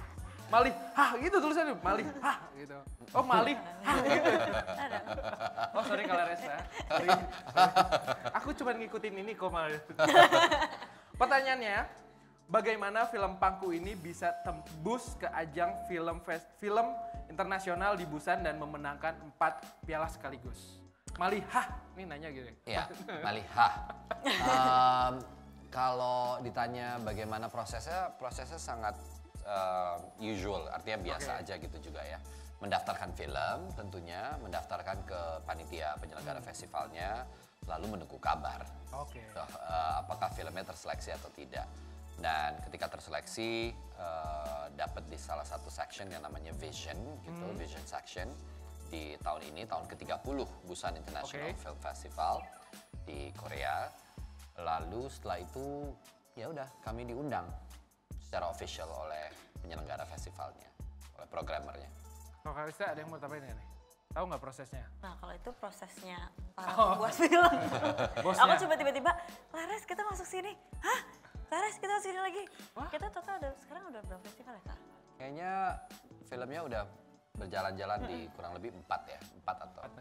malihah gitu tulisannya, malihah gitu. Oh, malihah gitu. Oh, sorry Claresta. Sorry. Aku cuma ngikutin ini kok malah. Pertanyaannya, bagaimana film Pangku ini bisa tembus ke ajang film internasional di Busan dan memenangkan 4 piala sekaligus? Malihah, ini nanya gitu. Ya, malihah. Kalau ditanya bagaimana prosesnya sangat usual, artinya biasa aja gitu juga ya. Mendaftarkan film tentunya, mendaftarkan ke panitia penyelenggara festivalnya, lalu menunggu kabar. Oke. Apakah filmnya terseleksi atau tidak. Dan ketika terseleksi, dapat di salah satu section yang namanya Vision, gitu, Vision section di tahun ini, tahun ke-30 Busan International Film Festival di Korea. Lalu setelah itu, ya udah kami diundang secara official oleh penyelenggara festivalnya, oleh programmernya. Kalau Claresta ada yang mau tambahin nih? Tahu nggak prosesnya? Nah, kalau itu prosesnya para pembuat film. Aku coba tiba-tiba, Lares kita masuk sini. Hah? Lares kita masuk sini lagi. Kita total sekarang udah berapa festival ya, Kak? Kayaknya filmnya udah berjalan-jalan di kurang lebih 4 ya, 4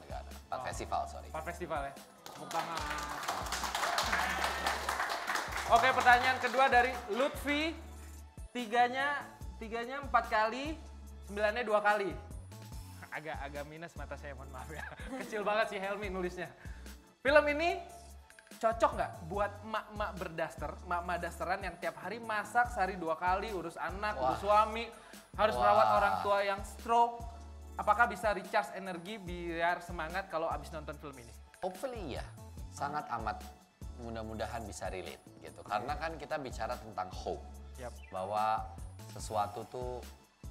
negara, 4 festival, sorry. 4 festival ya? Tepuk tangan. Oke, pertanyaan kedua dari Lutfi. Tiganya 4 kali, 9-nya 2 kali. Agak minus mata saya, mohon maaf ya. Kecil banget sih Helmi nulisnya. Film ini cocok nggak buat emak-emak berdaster, emak-emak dasteran yang tiap hari masak sehari 2 kali, urus anak, urus suami, harus merawat orang tua yang stroke. Apakah bisa recharge energi biar semangat kalau abis nonton film ini? Hopefully ya, sangat amat mudah-mudahan bisa relate gitu. Karena kan kita bicara tentang hope, bahwa sesuatu tuh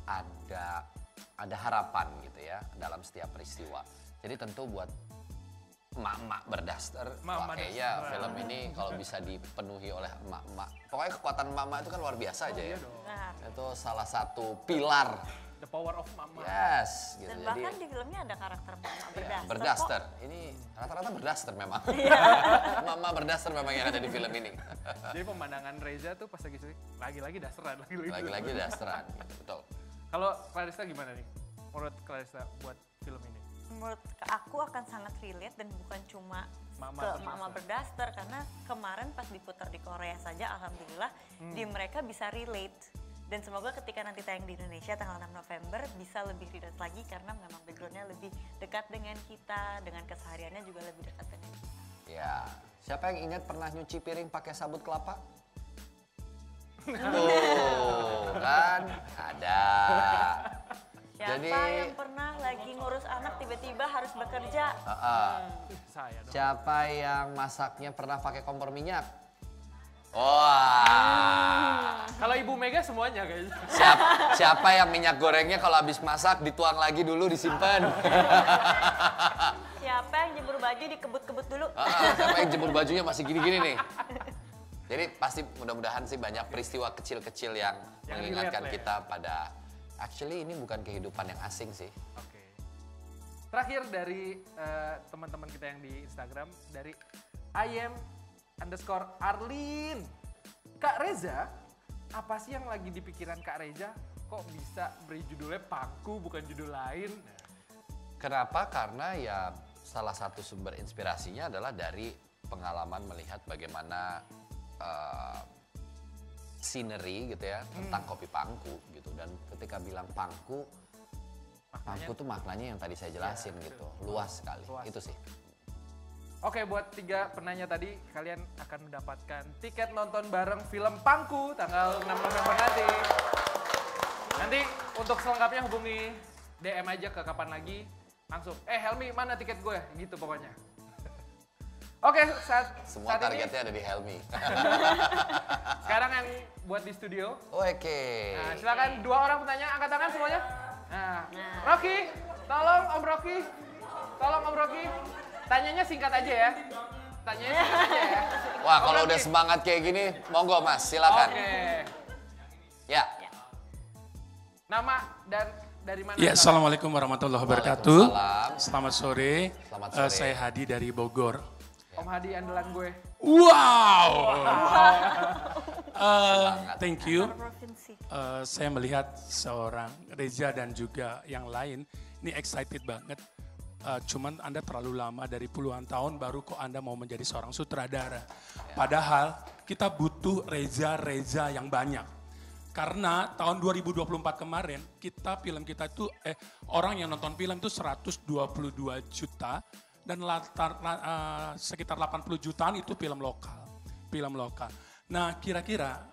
ada harapan gitu ya dalam setiap peristiwa. Jadi tentu buat emak-emak berdaster, kayaknya film ini kalau bisa dipenuhi oleh emak-emak, pokoknya kekuatan emak-emak itu kan luar biasa aja ya. Itu salah satu pilar. The power of mama. Yes, gitu. Dan Bahkan di filmnya ada karakter mama berdaster. Berdaster. Ini rata-rata berdaster memang. Mama berdaster memang yang ada di film ini. Jadi pemandangan Reza tuh pas lagi syuting, lagi-lagi dasteran. Lagi-lagi dasteran, gitu, betul. Kalau Clarissa gimana nih? Menurut Clarissa buat film ini? Menurut aku akan sangat relate dan bukan cuma mama berdaster karena kemarin pas diputar di Korea saja alhamdulillah di mereka bisa relate dan semoga ketika nanti tayang di Indonesia tanggal 6 November bisa lebih relate lagi karena memang backgroundnya lebih dekat dengan kita, dengan kesehariannya juga lebih dekat dengan kita. Ya, siapa yang ingat pernah nyuci piring pakai sabut kelapa? Tuh kan ada. Siapa Jadi, yang pernah lagi ngurus anak tiba-tiba harus bekerja? Saya dong. Siapa yang masaknya pernah pakai kompor minyak? Wah. Kalau Ibu Mega semuanya kayaknya. Siapa yang minyak gorengnya kalau habis masak dituang lagi dulu disimpan? Siapa yang jemur baju dikebut-kebut dulu? Siapa yang jemur bajunya masih gini-gini nih? Jadi pasti mudah-mudahan sih banyak peristiwa kecil-kecil yang mengingatkan kita pada actually ini bukan kehidupan yang asing sih. Oke. Terakhir dari teman-teman kita yang di Instagram dari @IM_Arlin. Kak Reza, apa sih yang lagi di pikiran Kak Reza? Kok bisa beri judulnya Pangku bukan judul lain? Kenapa? Karena ya salah satu sumber inspirasinya adalah dari pengalaman melihat bagaimana scenery gitu ya tentang kopi Pangku gitu, dan ketika bilang Pangku tuh maknanya yang tadi saya jelasin gitu, luas sekali. Itu sih. Oke, buat 3 penanya tadi kalian akan mendapatkan tiket nonton bareng film Pangku tanggal 6 November nanti. Nanti untuk selengkapnya hubungi DM aja ke kapan lagi langsung. Helmi mana tiket gue? Gitu pokoknya. Oke, Semua saat targetnya ini, ada di Helmi. sekarang yang buat di studio. Oke. Nah, silakan 2 orang penanya, angkat tangan semuanya. Nah, Rocky, tolong Om Rocky. Tolong Om Rocky. Tanyanya singkat aja ya. Tanyanya singkat aja ya. Wah, kalau udah semangat kayak gini, monggo Mas, silakan. Oke. Ya. Nama dan dari mana? Ya, Assalamualaikum warahmatullahi wabarakatuh. Waalaikumsalam. Selamat sore. Selamat sore. Saya Hadi dari Bogor. Om Hadi andalan gue. Wow. Thank you. Provinsi. Saya melihat seorang Reza dan juga yang lain ini excited banget. Cuman Anda terlalu lama dari puluhan tahun baru kok Anda mau menjadi seorang sutradara. Padahal kita butuh Reza yang banyak. Karena tahun 2024 kemarin film kita itu orang yang nonton film itu 122 juta dan sekitar 80 jutaan itu film lokal. Nah, kira-kira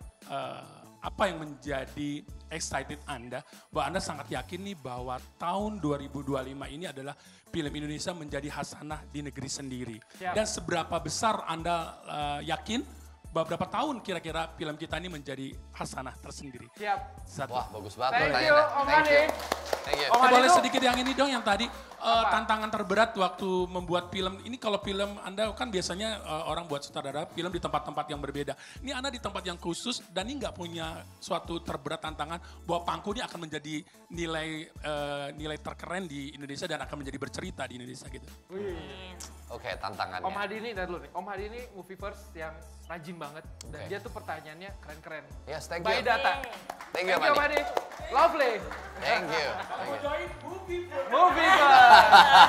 apa yang menjadi excited Anda bahwa Anda sangat yakin nih bahwa tahun 2025 ini adalah film Indonesia menjadi hasanah di negeri sendiri. Siap. Dan seberapa besar Anda yakin beberapa tahun kira-kira film kita ini menjadi hasanah tersendiri. Siap. Satu. Wah, bagus banget Thank pertanyaannya. you, Om Hadi. Thank you. Om Hadi Boleh tuh- sedikit yang ini dong yang tadi tantangan terberat waktu membuat film. Ini kalau film Anda kan biasanya orang buat sutradara film di tempat-tempat yang berbeda. Ini Anda di tempat yang khusus dan ini nggak punya suatu terberat tantangan bahwa Pangku ini akan menjadi nilai terkeren di Indonesia dan akan menjadi bercerita di Indonesia gitu. Oke, tantangannya. Om Hadi ini, dari dulu nih. Om Hadi ini Movieverse yang rajin banget. Dan Oke. dia tuh pertanyaannya keren-keren. Yes, thank By you. data. Thank you, Om Om Hadi. Lovely. Thank you.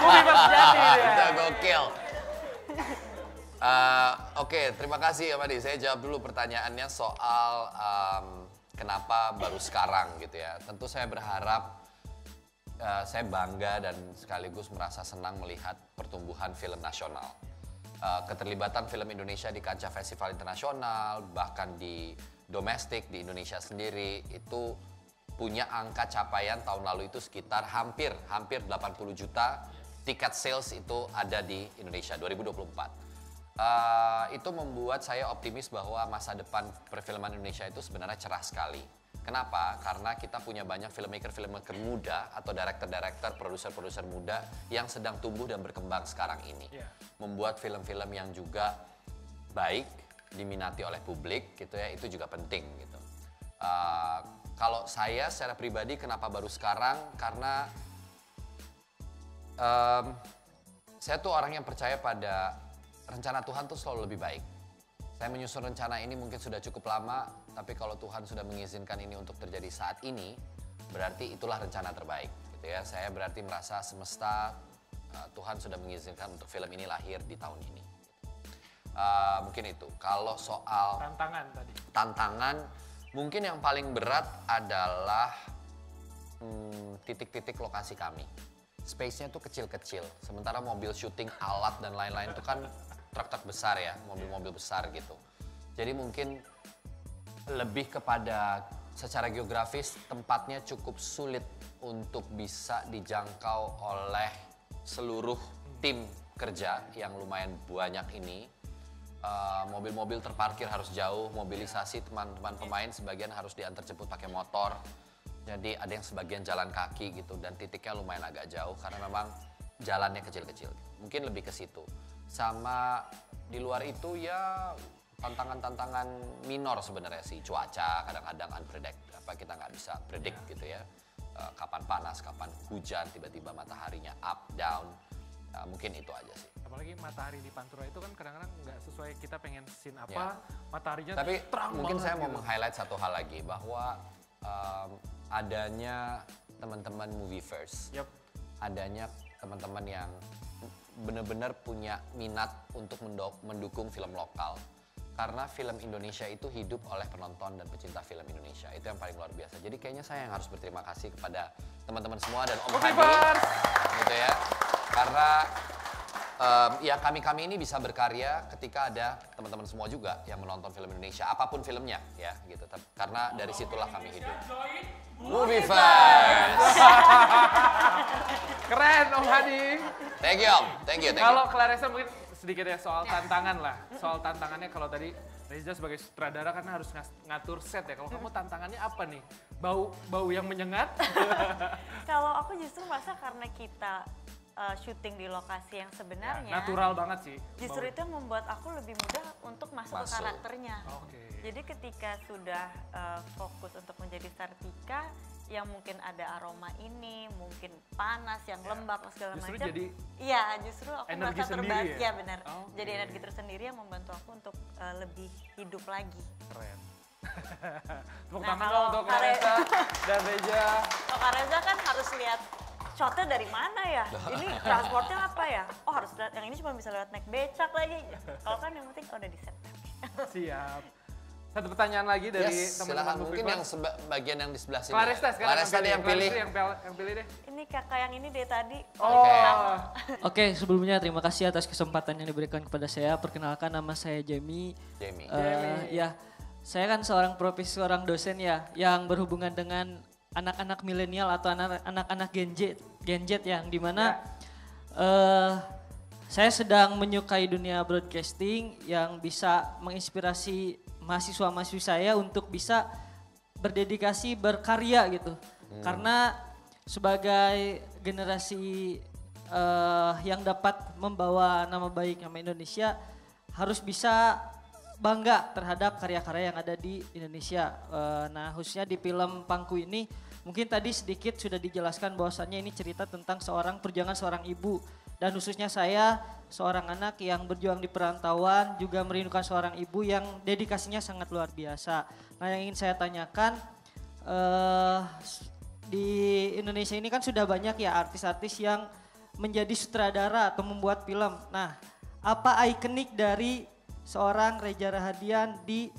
Movieverse jati dia. Udah gokil. Oke, terima kasih Om Adi. Saya jawab dulu pertanyaannya soal kenapa baru sekarang gitu ya. Tentu saya berharap, saya bangga dan sekaligus merasa senang melihat pertumbuhan film nasional. Keterlibatan film Indonesia di kancah festival internasional, bahkan di domestik di Indonesia sendiri itu punya angka capaian tahun lalu itu sekitar hampir 80 juta tiket sales itu ada di Indonesia 2024. Itu membuat saya optimis bahwa masa depan perfilman Indonesia itu sebenarnya cerah sekali. Kenapa? Karena kita punya banyak filmmaker muda atau director, produser muda yang sedang tumbuh dan berkembang sekarang ini. Membuat film-film yang juga baik, diminati oleh publik gitu ya, itu juga penting gitu. Kalau saya secara pribadi kenapa baru sekarang? Karena saya tuh orang yang percaya pada rencana Tuhan tuh selalu lebih baik. Saya menyusun rencana ini mungkin sudah cukup lama, tapi kalau Tuhan sudah mengizinkan ini untuk terjadi saat ini, berarti itulah rencana terbaik. Gitu ya. Saya berarti merasa semesta, Tuhan sudah mengizinkan untuk film ini lahir di tahun ini. Mungkin itu. Kalau soal tantangan, mungkin yang paling berat adalah titik-titik lokasi kami. Space-nya tuh kecil-kecil. Sementara mobil syuting, alat dan lain-lain itu kan truk-truk besar ya, mobil-mobil besar gitu. Jadi mungkin lebih kepada secara geografis tempatnya cukup sulit untuk bisa dijangkau oleh seluruh tim kerja yang lumayan banyak ini. Mobil-mobil terparkir harus jauh, mobilisasi teman-teman pemain sebagian harus diantar jemput pakai motor. Jadi ada yang sebagian jalan kaki gitu dan titiknya lumayan agak jauh karena memang jalannya kecil-kecil. Mungkin lebih ke situ. Sama di luar itu ya tantangan-tantangan minor sebenarnya sih. Cuaca kadang-kadang kita nggak bisa predict gitu ya. Kapan panas, kapan hujan, tiba-tiba mataharinya up, down. Mungkin itu aja sih. Apalagi matahari di Pantura itu kan kadang-kadang nggak sesuai kita pengen scene apa, mataharinya tapi terang mungkin banget saya mau gitu. meng-highlight satu hal lagi bahwa adanya teman-teman Movieverse, adanya teman-teman yang benar-benar punya minat untuk mendukung film lokal. Karena film Indonesia itu hidup oleh penonton dan pecinta film Indonesia. Itu yang paling luar biasa. Jadi kayaknya saya yang harus berterima kasih kepada teman-teman semua dan Om Hadi. Gitu ya. Karena ya kami ini bisa berkarya ketika ada teman-teman semua juga yang menonton film Indonesia. Apapun filmnya ya gitu. Karena dari situlah kami hidup. Movieverse. Keren Om Hadi. Thank you Om. Thank you. Kalau Clarissa mungkin sedikit ya soal tantangan lah. Soal tantangannya kalau tadi Reza sebagai sutradara kan harus ngatur set ya. Kalau kamu tantangannya apa nih? Bau yang menyengat? Kalau aku justru merasa karena kita syuting di lokasi yang sebenarnya. Natural banget sih. Justru itu yang membuat aku lebih mudah untuk masuk ke karakternya. Jadi ketika sudah fokus untuk menjadi Sartika, yang mungkin ada aroma ini, mungkin panas, yang lembab, segala macam. Iya, justru aku merasa terbantu. Ya benar. Jadi energi tersendiri yang membantu aku untuk lebih hidup lagi. Keren. Tepuk tangan dong untuk Clarissa dan Reza. Kalau Kak Reza kan harus lihat shotnya dari mana ya? Ini transportnya apa ya? Oh harus lihat, yang ini cuma bisa lewat naik becak lagi. Kalau kan yang penting udah di set. Siap. Satu pertanyaan lagi dari teman-teman mungkin yang bagian yang di sebelah sini. Clarissa yang pilih. Yang pilih deh. Ini kakak yang ini deh tadi. Oke, sebelumnya terima kasih atas kesempatan yang diberikan kepada saya. Perkenalkan nama saya Jamie. Ya, saya kan seorang profesi, seorang dosen ya, yang berhubungan dengan anak-anak milenial atau anak-anak Gen Z yang dimana saya sedang menyukai dunia broadcasting yang bisa menginspirasi mahasiswa-mahasiswi saya untuk bisa berdedikasi berkarya gitu. Karena sebagai generasi yang dapat membawa nama baik nama Indonesia harus bisa bangga terhadap karya-karya yang ada di Indonesia. Nah khususnya di film Pangku ini mungkin tadi sedikit sudah dijelaskan bahwasannya ini cerita tentang perjuangan seorang ibu. Dan khususnya saya seorang anak yang berjuang di perantauan juga merindukan seorang ibu yang dedikasinya sangat luar biasa. Nah yang ingin saya tanyakan di Indonesia ini kan sudah banyak ya artis-artis yang menjadi sutradara atau membuat film. Nah apa ikonik dari seorang Reza Rahadian di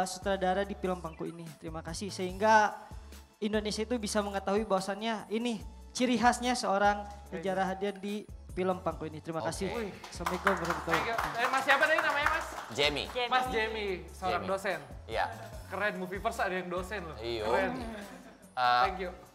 sutradara di film Pangku ini? Terima kasih sehingga Indonesia itu bisa mengetahui bahwasannya ini ciri khasnya seorang Reza Rahadian di film Pangku ini. Terima kasih. Assalamualaikum warahmatullahi wabarakatuh. Mas siapa tadi namanya Mas? Jamie. Mas Jamie, seorang dosen. Iya. Keren, Movieverse ada yang dosen loh. Iya. Keren.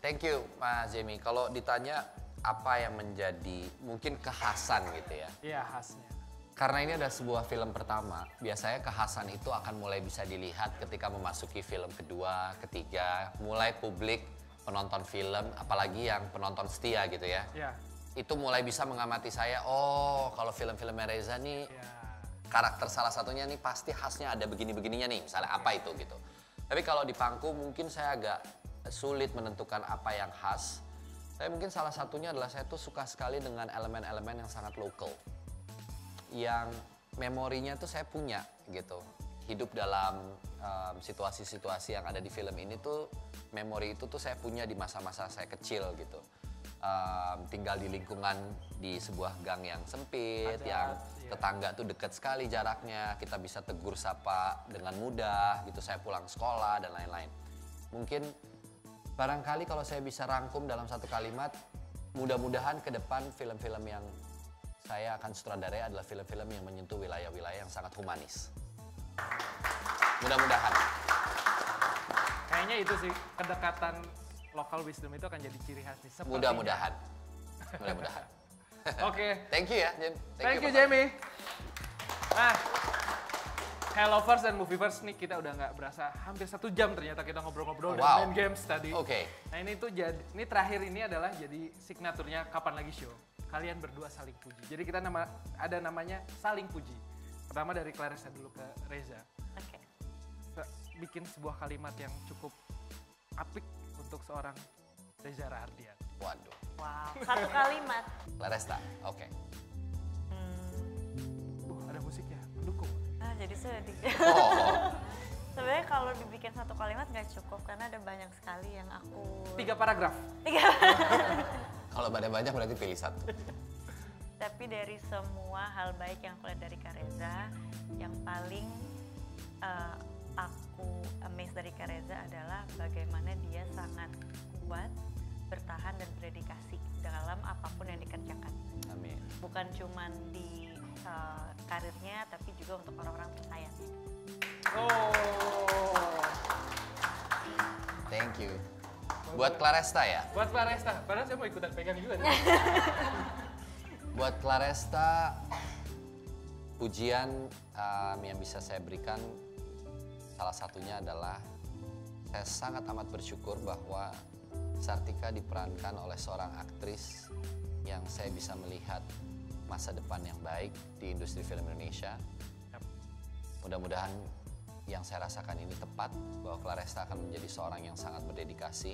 Thank you Mas Jamie. Kalau ditanya apa yang menjadi mungkin kekhasan gitu ya. Iya khasnya. Karena ini adalah sebuah film pertama, biasanya kekhasan itu akan mulai bisa dilihat ketika memasuki film kedua, ketiga, mulai publik penonton film, apalagi yang penonton setia gitu ya. Itu mulai bisa mengamati saya, oh kalau film-film Reza nih karakter salah satunya nih pasti khasnya ada begini-begininya nih, misalnya apa itu gitu. Tapi kalau di Pangku mungkin saya agak sulit menentukan apa yang khas. Saya mungkin salah satunya adalah saya tuh suka sekali dengan elemen-elemen yang sangat lokal. Yang memorinya tuh saya punya gitu. Hidup dalam situasi-situasi yang ada di film ini tuh, memori itu tuh saya punya di masa-masa saya kecil gitu. Tinggal di lingkungan di sebuah gang yang sempit, yang tetangga tuh dekat sekali jaraknya, kita bisa tegur sapa dengan mudah gitu, saya pulang sekolah dan lain-lain. Mungkin barangkali kalau saya bisa rangkum dalam satu kalimat, mudah-mudahan ke depan film-film yang saya akan sutradarai adalah film-film yang menyentuh wilayah-wilayah yang sangat humanis. Mudah-mudahan. Kayaknya itu sih, kedekatan local wisdom itu akan jadi ciri khas nih. Mudah-mudahan. Mudah-mudahan. Oke. Thank you ya, Jim. Thank you, Jamie. Nah, Hellovers dan Movieverse nih kita udah nggak berasa hampir 1 jam ternyata kita ngobrol-ngobrol dan main games tadi. Oke. Nah ini tuh ini terakhir ini adalah jadi signaturnya Kapan Lagi Show. Kalian berdua saling puji. Jadi kita ada namanya saling puji. Pertama dari Clarissa dulu ke Reza. Oke. Bikin sebuah kalimat yang cukup apik untuk seorang Reza Rahardian. Waduh. Wow, 1 kalimat. Clarissa, oke. Ada musiknya, mendukung. Jadi sedih. Oh. Sebenarnya kalau dibikin 1 kalimat nggak cukup karena ada banyak sekali yang aku. 3 paragraf. Kalau banyak berarti pilih 1. Tapi dari semua hal baik yang aku lihat dari Kak Reza, yang paling aku amazed dari Kak Reza adalah bagaimana dia sangat kuat, bertahan dan berdedikasi dalam apapun yang dikerjakan. Amin. Bukan cuman di karirnya, tapi juga untuk orang-orang tersayangnya. Oh. Thank you. Buat Clarissa ya? Buat Clarissa, padahal saya mau ikutan pegang juga nih. Buat Clarissa, pujian yang bisa saya berikan salah satunya adalah saya sangat amat bersyukur bahwa Sartika diperankan oleh seorang aktris yang saya bisa melihat masa depan yang baik di industri film Indonesia. Mudah-mudahan yang saya rasakan ini tepat, bahwa Clarissa akan menjadi seorang yang sangat berdedikasi.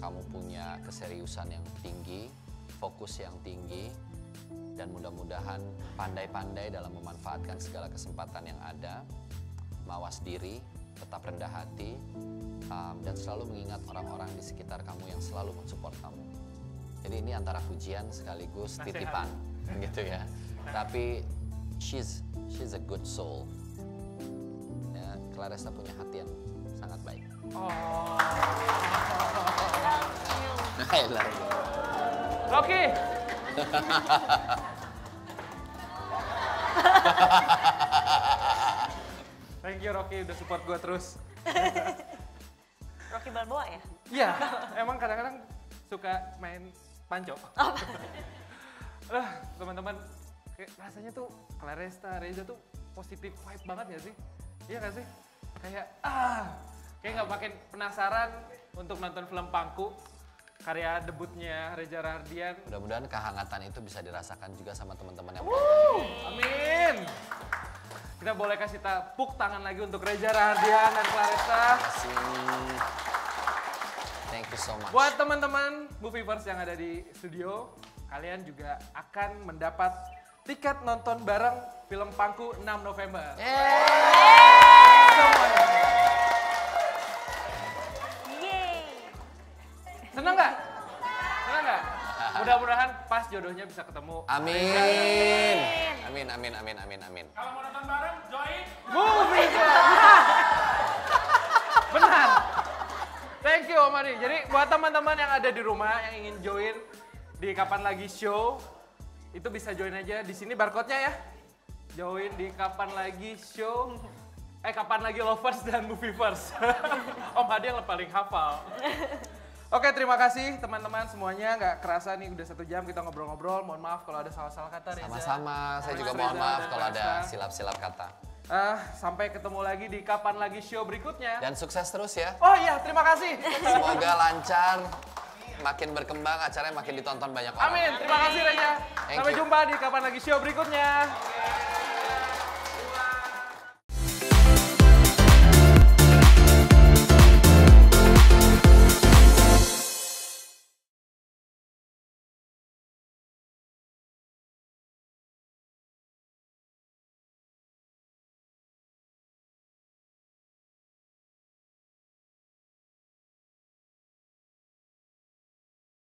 Kamu punya keseriusan yang tinggi, fokus yang tinggi, dan mudah-mudahan pandai-pandai dalam memanfaatkan segala kesempatan yang ada, mawas diri, tetap rendah hati, dan selalu mengingat orang-orang di sekitar kamu yang selalu mensupport kamu. Jadi ini antara pujian sekaligus titipan, gitu ya. Tapi she's a good soul. Ya, Clarissa punya hati yang sangat baik. Oh. Oke. Thank you Rocky udah support gue terus. Rocky Balboa ya? Iya, emang kadang-kadang suka main panco. Teman-teman, rasanya tuh Clarissa, Reza tuh positif vibe banget gak sih? Iya gak sih? Kayak kayak gak makin penasaran untuk nonton film Pangku, karya debutnya Reza Rahardian. Mudah-mudahan kehangatan itu bisa dirasakan juga sama teman-teman yang Amin. Kita boleh kasih tepuk tangan lagi untuk Reza Rahardian dan Clarissa. Thank you so much. Buat teman-teman Movieverse yang ada di studio, kalian juga akan mendapat tiket nonton bareng film Pangku 6 November. Semuanya. Senang nggak? Senang nggak? Mudah-mudahan pas jodohnya bisa ketemu. Amin. Amin, amin, amin, amin, amin. Kalau mau nonton bareng, join Movieverse. Benar. Thank you Om Adi. Jadi buat teman-teman yang ada di rumah yang ingin join di Kapan Lagi Show, itu bisa join aja di sini barcode-nya ya. Join di Kapan Lagi Show. Kapan Lagi Lovers dan Movieverse. Om Adi yang paling hafal. Oke, terima kasih teman-teman semuanya. Nggak kerasa nih udah 1 jam kita ngobrol-ngobrol. Mohon maaf kalau ada salah-salah kata, Reza. Sama-sama, saya juga mohon maaf kalau ada silap-silap kata. Sampai ketemu lagi di Kapan Lagi Show berikutnya. Dan sukses terus ya. Oh iya, terima kasih. Semoga lancar, makin berkembang, acaranya makin ditonton banyak orang. Amin, terima kasih Reza. Sampai jumpa di Kapan Lagi Show berikutnya.